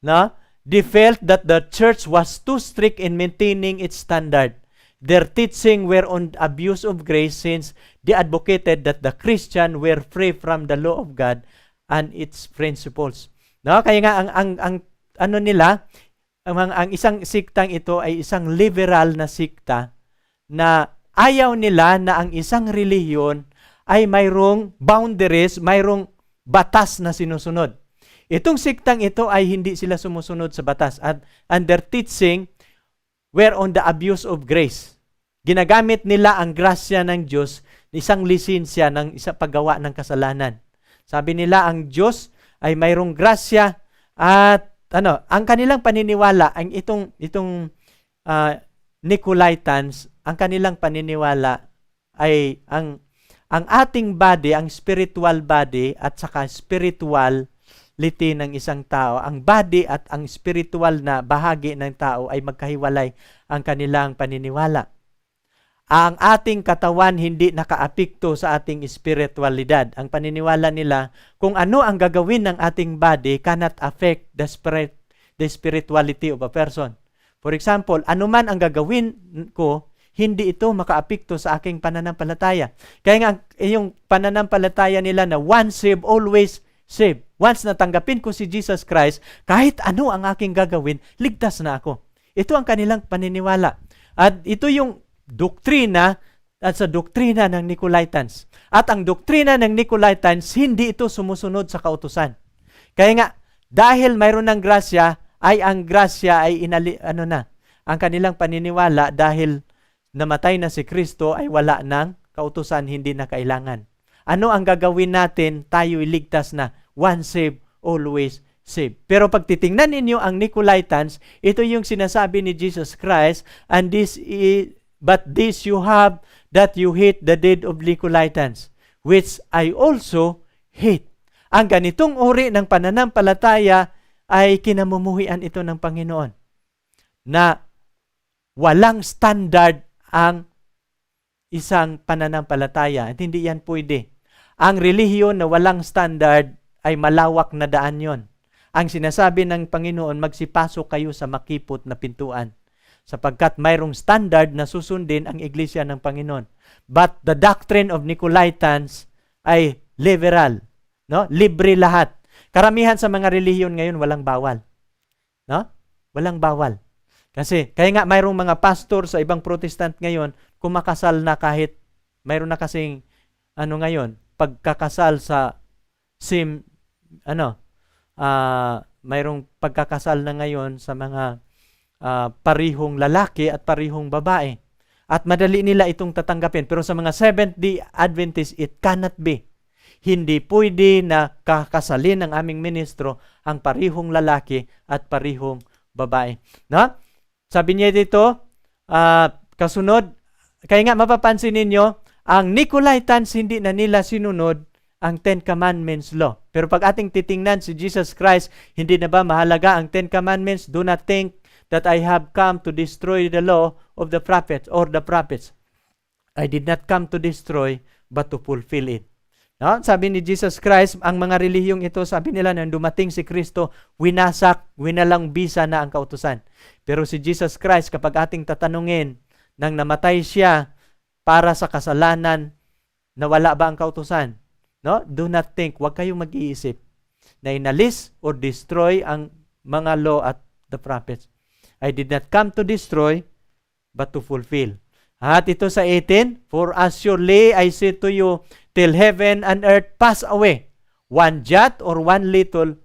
No? They felt that the church was too strict in maintaining its standard. Their teaching were on abuse of grace since they advocated that the Christian were free from the law of God and its principles. No? Kaya nga ang ano nila, ang isang siktang ito ay isang liberal na sikta na ayaw nila na ang isang relihiyon ay mayroong boundaries, mayroong batas na sinusunod. Itong siktang ito ay hindi sila sumusunod sa batas at their teaching were on the abuse of grace. Ginagamit nila ang grasya ng Diyos, isang lisensya ng isang paggawa ng kasalanan. Sabi nila ang Diyos ay mayroong grasya at ang kanilang paniniwala, ang itong Nicolaitans, ang kanilang paniniwala ay ang ating body, ang spiritual body at saka spirituality ng isang tao, ang body at ang spiritual na bahagi ng tao ay magkahiwalay ang kanilang paniniwala. Ang ating katawan hindi nakaapekto sa ating spiritualidad. Ang paniniwala nila, kung ano ang gagawin ng ating body cannot affect the spirituality of a person. For example, anuman ang gagawin ko, hindi ito makaapekto sa aking pananampalataya. Kaya nga, yung pananampalataya nila na once saved, always saved. Once natanggapin ko si Jesus Christ, kahit ano ang aking gagawin, ligtas na ako. Ito ang kanilang paniniwala. At ito yung doktrina at sa doktrina ng Nicolaitans. At ang doktrina ng Nicolaitans, hindi ito sumusunod sa kautusan. Kaya nga, dahil mayroon ng grasya, ay ang grasya ay ang kanilang paniniwala dahil namatay na si Kristo ay wala ng kautusan, hindi na kailangan. Ano ang gagawin natin? Tayo iligtas na. Once saved, always saved. Pero pag titingnan ninyo ang Nicolaitans, ito yung sinasabi ni Jesus Christ, and but this you have, that you hate the deed of Nicolaitans, which I also hate. Ang ganitong uri ng pananampalataya ay kinamumuhian ito ng Panginoon. Na walang standard ang isang pananampalataya. At hindi yan pwede. Ang relihiyon na walang standard ay malawak na daan yon. Ang sinasabi ng Panginoon, magsipasok kayo sa makipot na pintuan. Sapagkat mayroong standard na susundin ang iglesia ng Panginoon. But the doctrine of Nicolaitans ay liberal. No? Libre lahat. Karamihan sa mga relihiyon ngayon walang bawal. No? Walang bawal. Kasi, kaya nga mayroong mga pastor sa ibang protestant ngayon, kumakasal na kahit mayroon na kasing, ngayon, pagkakasal sa mayroong pagkakasal na ngayon sa mga parihong lalaki at parihong babae. At madali nila itong tatanggapin. Pero sa mga Seventh-day Adventists, it cannot be. Hindi pwede na kakasalin ng aming ministro ang parihong lalaki at parihong babae. No? Sabi niya dito, kasunod, kaya nga mapapansin ninyo, ang Nicolaitans hindi na nila sinunod ang Ten Commandments law. Pero pag ating titingnan si Jesus Christ, hindi na ba mahalaga ang Ten Commandments? Do not think that I have come to destroy the law of the prophets or the prophets. I did not come to destroy, but to fulfill it. No? Sabi ni Jesus Christ, ang mga relihiyong ito, sabi nila nang dumating si Kristo, winalang bisa na ang kautusan. Pero si Jesus Christ, kapag ating tatanungin, nang namatay siya para sa kasalanan, nawala ba ang kautusan? No? Do not think, huwag kayong mag-iisip na inalis or destroy ang mga law at the prophets. I did not come to destroy, but to fulfill. At ito sa 18, for as surely I say to you, till heaven and earth pass away, one jot or one little,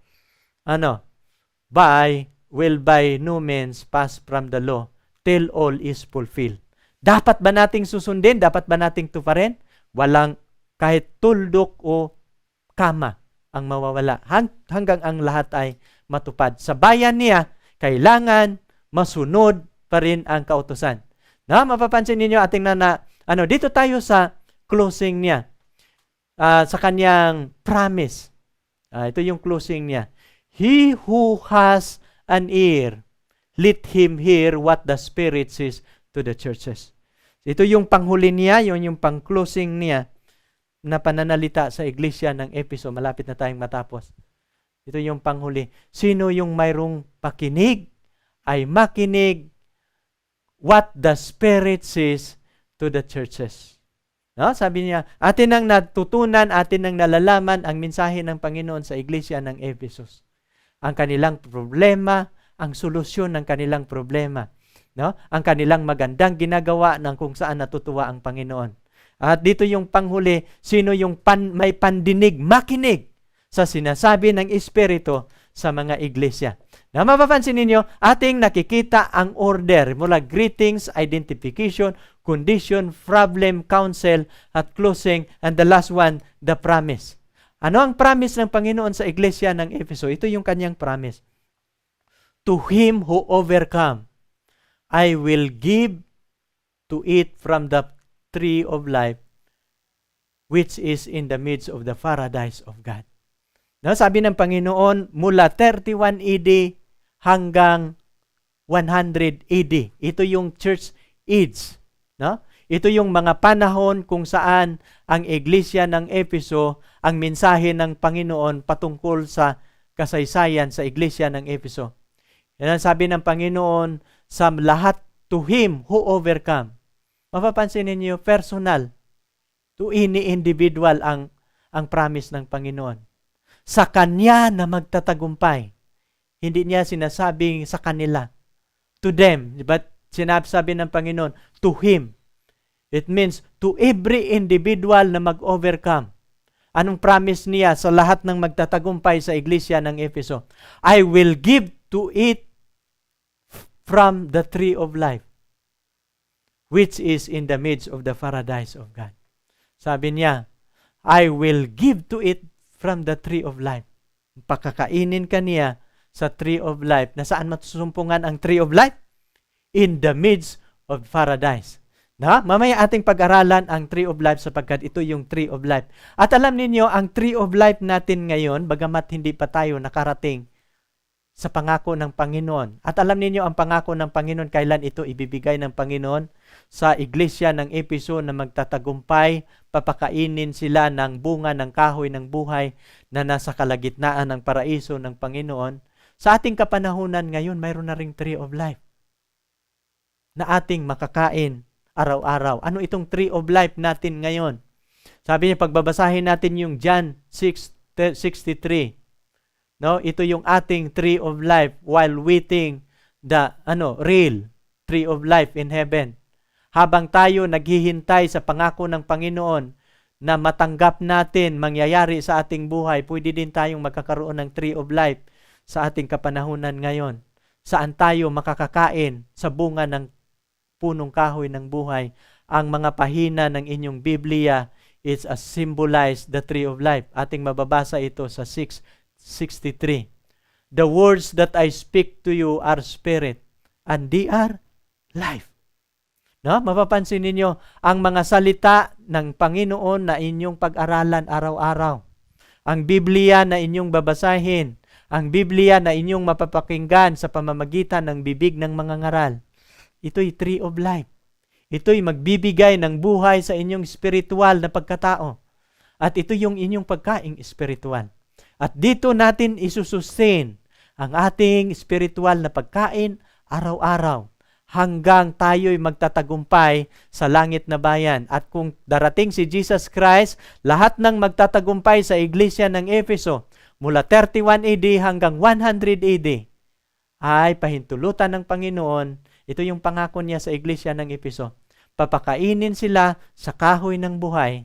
will by no means pass from the law, till all is fulfilled. Dapat ba nating susundin? Dapat ba nating tuparin? Walang kahit tuldok o kama ang mawawala. Hanggang ang lahat ay matupad. Sa bayan niya, kailangan masunod pa rin ang kautusan. Mapapansin ninyo ating dito tayo sa closing niya. Sa kanyang promise. Ito yung closing niya. He who has an ear, let him hear what the Spirit says to the churches. Ito yung panghuli niya, yung pang-closing niya na pananalita sa iglesia ng Efeso. Malapit na tayong matapos. Ito yung panghuli. Sino yung mayroong pakinig ay makinig what the Spirit says to the churches. Sabi niya, atin ang natutunan, atin ang nalalaman ang mensahe ng Panginoon sa iglesia ng Ephesus. Ang kanilang problema, ang solusyon ng kanilang problema. Ang kanilang magandang ginagawa ng kung saan natutuwa ang Panginoon. At dito yung panghuli, sino yung may pandinig, makinig sa sinasabi ng Espiritu sa mga iglesia. Mapapansin ninyo, ating nakikita ang order mula greetings, identification, condition, problem, counsel, at closing, and the last one, the promise. Ano ang promise ng Panginoon sa iglesia ng Efeso? Ito yung kanyang promise. To him who overcome, I will give to eat from the tree of life, which is in the midst of the paradise of God. Sabi ng Panginoon, mula 31 AD hanggang 100 AD. Ito yung church age. Ito yung mga panahon kung saan ang iglesia ng Efeso, ang mensahe ng Panginoon patungkol sa kasaysayan sa iglesia ng Efeso. Yan ang sabi ng Panginoon sa lahat, to him who overcome. Mapapansin ninyo, personal. To any individual ang promise ng Panginoon. Sa Kanya na magtatagumpay. Hindi niya sinasabing sa kanila. To them. But sinasabi ng Panginoon, to Him. It means to every individual na mag-overcome. Anong promise niya sa lahat ng magtatagumpay sa iglesia ng Efeso? I will give to eat from the tree of life, which is in the midst of the paradise of God. Sabi niya, I will give to it from the tree of life. Pakakainin ka niya sa tree of life. Na saan matusumpungan ang tree of life? In the midst of paradise. Mamaya ating pag-aralan ang tree of life sapagkat ito yung tree of life. At alam ninyo, ang tree of life natin ngayon, bagamat hindi pa tayo nakarating sa pangako ng Panginoon. At alam ninyo, ang pangako ng Panginoon, kailan ito ibibigay ng Panginoon? Sa iglesia ng Efeso na magtatagumpay, papakainin sila ng bunga ng kahoy ng buhay na nasa kalagitnaan ng paraiso ng Panginoon. Sa ating kapanahunan ngayon, mayroon na ring tree of life na ating makakain araw-araw. Ano itong tree of life natin ngayon? Sabi niya, pagbabasahin natin yung John 6:63. Ito yung ating tree of life while waiting the real tree of life in heaven. Habang tayo naghihintay sa pangako ng Panginoon na matanggap natin, mangyayari sa ating buhay, pwede din tayong magkakaroon ng tree of life sa ating kapanahunan ngayon. Saan tayo makakakain sa bunga ng punong kahoy ng buhay. Ang mga pahina ng inyong Biblia is a symbolize the tree of life. Ating mababasa ito sa 6:63. The words that I speak to you are spirit, and they are life. Mapapansin ninyo, ang mga salita ng Panginoon na inyong pag-aralan araw-araw. Ang Biblia na inyong babasahin. Ang Biblia na inyong mapapakinggan sa pamamagitan ng bibig ng mga ngaral. Ito'y tree of life. Ito'y magbibigay ng buhay sa inyong spiritual na pagkatao. At ito yung inyong pagkaing spiritual. At dito natin isusustain ang ating spiritual na pagkain araw-araw hanggang tayo'y magtatagumpay sa langit na bayan. At kung darating si Jesus Christ, lahat ng magtatagumpay sa iglesia ng Efeso mula 31 AD hanggang 100 AD ay pahintulutan ng Panginoon, Ito yung pangako niya sa iglesia ng Efeso. Papakainin sila sa kahoy ng buhay,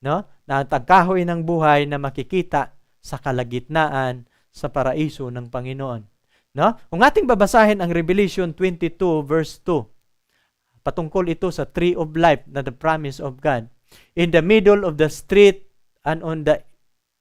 no? Na ang kahoy ng buhay na makikita sa kalagitnaan sa paraiso ng Panginoon. No? Kung ating babasahin ang Revelation 22 verse 2, patungkol ito sa tree of life na the promise of God. In the middle of the street and on the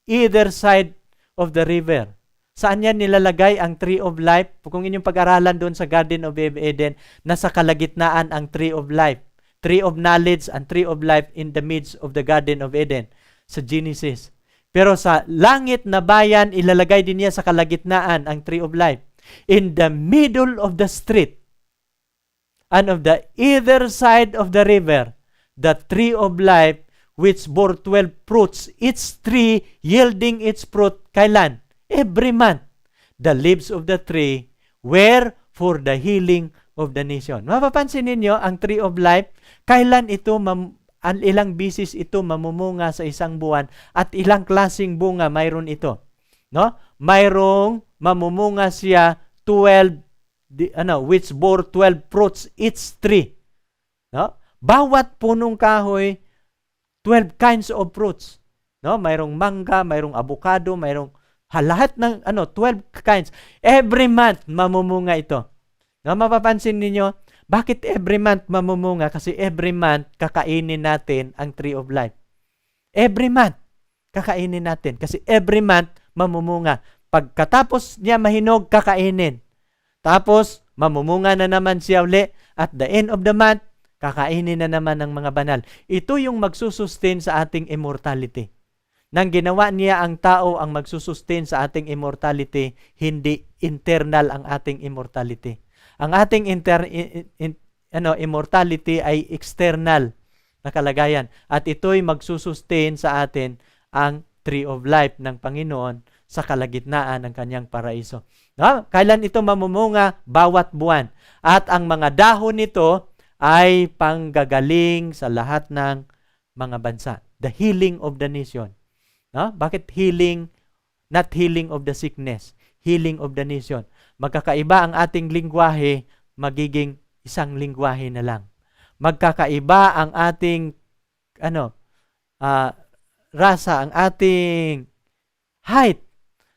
either side of the river. Saan yan nilalagay ang tree of life? Kung inyong pag-aralan doon sa Garden of Eden, nasa kalagitnaan ang tree of life. Tree of knowledge and tree of life in the midst of the Garden of Eden sa Genesis. Pero sa langit na bayan, ilalagay din niya sa kalagitnaan ang tree of life. In the middle of the street and of the either side of the river, the tree of life which bore 12 fruits, each tree yielding its fruit, kailan? Every month. The leaves of the tree were for the healing of the nation. Mapapansin ninyo, ang tree of life, kailan ito, ilang bisis ito mamumunga sa isang buwan at ilang klaseng bunga mayroon ito. No? Mayroong mamumunga siya 12, which bore 12 fruits each tree. No? Bawat punong kahoy, 12 kinds of fruits. No? Mayroong mangga, mayroong avocado, mayroong lahat ng 12 kinds. Every month mamumunga ito. No, mapapansin ninyo, bakit every month mamumunga? Kasi every month kakainin natin ang tree of life. Every month kakainin natin kasi every month mamumunga. Pagkatapos niya mahinog, kakainin. Tapos mamumunga na naman siya uli. At the end of the month, kakainin na naman ng mga banal. Ito yung magsusustain sa ating immortality. Nang ginawa niya ang tao ang magsusustain sa ating immortality, hindi internal ang ating immortality. Ang ating immortality ay external na kalagayan. At ito'y magsusustain sa atin ang tree of life ng Panginoon sa kalagitnaan ng kanyang paraiso. No? Kailan ito mamumunga? Bawat buwan. At ang mga dahon nito ay panggagaling sa lahat ng mga bansa. The healing of the nation. No? Bakit healing? Not healing of the sickness. Healing of the nation. Magkakaiba ang ating lingwahe, magiging isang lingwahe na lang. Magkakaiba ang ating rasa, ang ating height.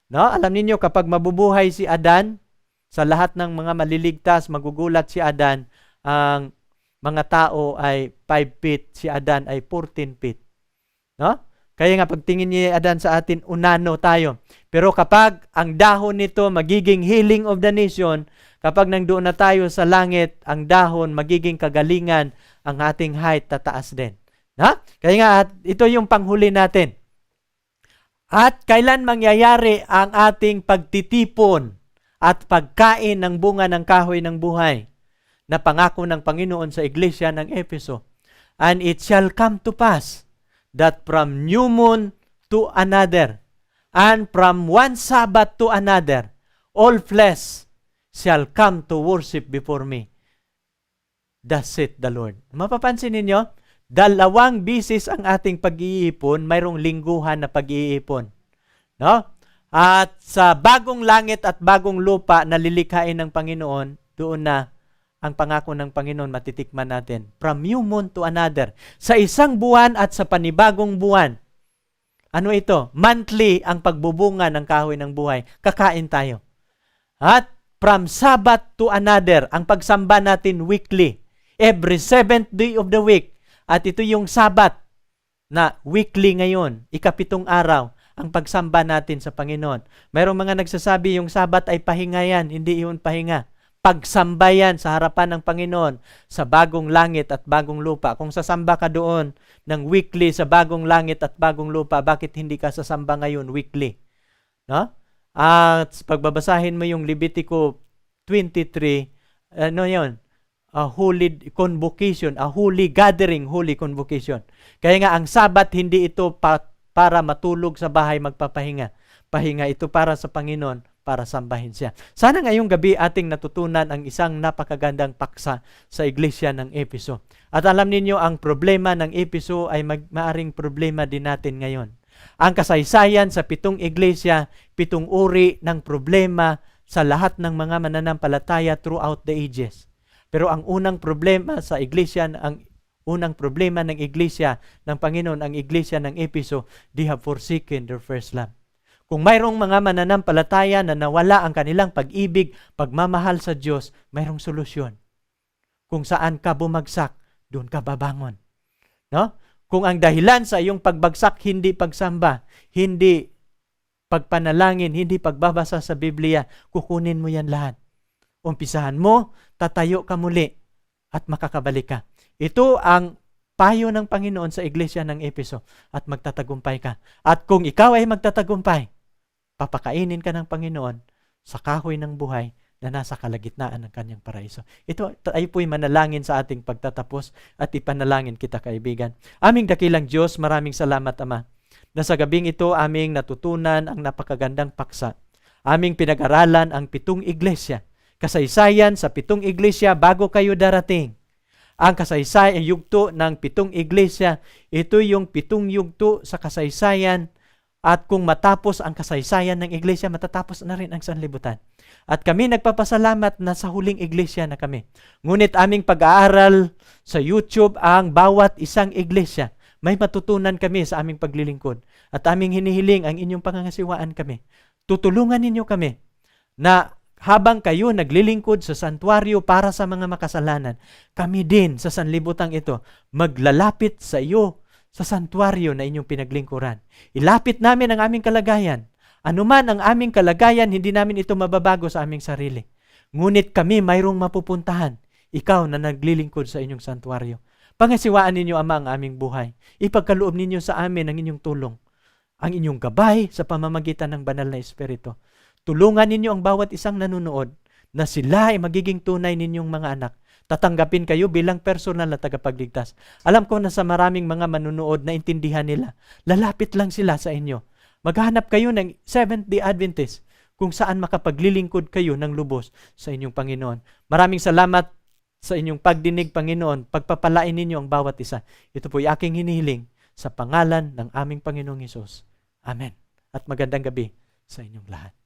No? Alam niyo kapag mabubuhay si Adan, sa lahat ng mga maliligtas, magugulat si Adan, ang mga tao ay 5 feet, si Adan ay 14 feet. No? Kaya nga pagtingin ni Adan sa atin, unano tayo. Pero kapag ang dahon nito magiging healing of the nation, kapag nangdoon na tayo sa langit, ang dahon magiging kagalingan, ang ating height tataas din. Ha? Kaya nga ito yung panghuli natin. At kailan mangyayari ang ating pagtitipon at pagkain ng bunga ng kahoy ng buhay na pangako ng Panginoon sa iglesia ng Efeso? And it shall come to pass that from new moon to another, and from one Sabbath to another, all flesh shall come to worship before me. Thus saith the Lord. Mapapansin ninyo, 2 bisis ang ating pag-iipon, mayroong lingguhan na pag-iipon. No? At sa bagong langit at bagong lupa na lilikhain ng Panginoon, doon na ang pangako ng Panginoon matitikman natin. From new moon to another. Sa isang buwan at sa panibagong buwan. Ano ito? Monthly ang pagbubunga ng kahoy ng buhay. Kakain tayo. At from Sabbath to another, ang pagsamba natin weekly. Every 7th day of the week. At ito yung Sabbath na weekly ngayon, 7 araw, ang pagsamba natin sa Panginoon. Mayroong mga nagsasabi yung Sabbath ay pahinga yan. Hindi yun pahinga. Pagsambayan sa harapan ng Panginoon sa bagong langit at bagong lupa. Kung sasamba ka doon ng weekly sa bagong langit at bagong lupa, bakit hindi ka sasamba ngayon weekly? No? At pagbabasahin mo yung Levitico 23, yun? A holy convocation, a holy gathering, holy convocation. Kaya nga ang Sabat hindi ito para matulog sa bahay magpapahinga. Pahinga ito para sa Panginoon, para sambahin siya. Sana ngayong gabi ating natutunan ang isang napakagandang paksa sa iglesia ng Efeso. At alam ninyo, ang problema ng Efeso ay maaring problema din natin ngayon. Ang kasaysayan sa 7 iglesia, 7 uri ng problema sa lahat ng mga mananampalataya throughout the ages. Pero ang unang problema sa iglesia, ang unang problema ng iglesia ng Panginoon, ang iglesia ng Efeso, they have forsaken their first love. Kung mayroong mga mananampalataya na nawala ang kanilang pag-ibig, pagmamahal sa Diyos, mayroong solusyon. Kung saan ka bumagsak, doon ka babangon. No? Kung ang dahilan sa iyong pagbagsak, hindi pagsamba, hindi pagpanalangin, hindi pagbabasa sa Biblia, kukunin mo yan lahat. Umpisahan mo, tatayo ka muli, at makakabalik ka. Ito ang payo ng Panginoon sa iglesia ng Efeso, at magtatagumpay ka. At kung ikaw ay magtatagumpay, papakainin ka ng Panginoon sa kahoy ng buhay na nasa kalagitnaan ng kanyang paraiso. Ito ay po'y manalangin sa ating pagtatapos at ipanalangin kita, kaibigan. Aming dakilang Diyos, maraming salamat, Ama, na sa gabing ito aming natutunan ang napakagandang paksa. Aming pinag-aralan ang 7 iglesia. Kasaysayan sa 7 iglesia bago kayo darating. Ang kasaysayan, yugto ng 7 iglesia, ito yung 7 yugto sa kasaysayan. At kung matapos ang kasaysayan ng iglesia, matatapos na rin ang sanlibutan. At kami nagpapasalamat na sa huling iglesia na kami. Ngunit aming pag-aaral sa YouTube ang bawat isang iglesia. May matutunan kami sa aming paglilingkod. At aming hinihiling ang inyong pangangasiwaan kami. Tutulungan ninyo kami na habang kayo naglilingkod sa santuario para sa mga makasalanan, kami din sa sanlibutang ito maglalapit sa iyo sa santuario na inyong pinaglingkuran. Ilapit namin ang aming kalagayan. Anuman ang aming kalagayan, hindi namin ito mababago sa aming sarili. Ngunit kami mayroong mapupuntahan. Ikaw na naglilingkod sa inyong santuario. Pangasiwaan ninyo, Ama, ang aming buhay. Ipagkaloob ninyo sa amin ang inyong tulong. Ang inyong gabay sa pamamagitan ng banal na Espiritu. Tulungan ninyo ang bawat isang nanunood na sila ay magiging tunay ninyong mga anak. Tatanggapin kayo bilang personal na tagapagligtas. Alam ko na sa maraming mga manunood na intindihan nila, lalapit lang sila sa inyo. Maghanap kayo ng Seventh-day Adventist kung saan makapaglilingkod kayo ng lubos sa inyong Panginoon. Maraming salamat sa inyong pagdinig, Panginoon. Pagpapalain ninyo ang bawat isa. Ito po'y aking hinihiling sa pangalan ng aming Panginoong Hesus. Amen. At magandang gabi sa inyong lahat.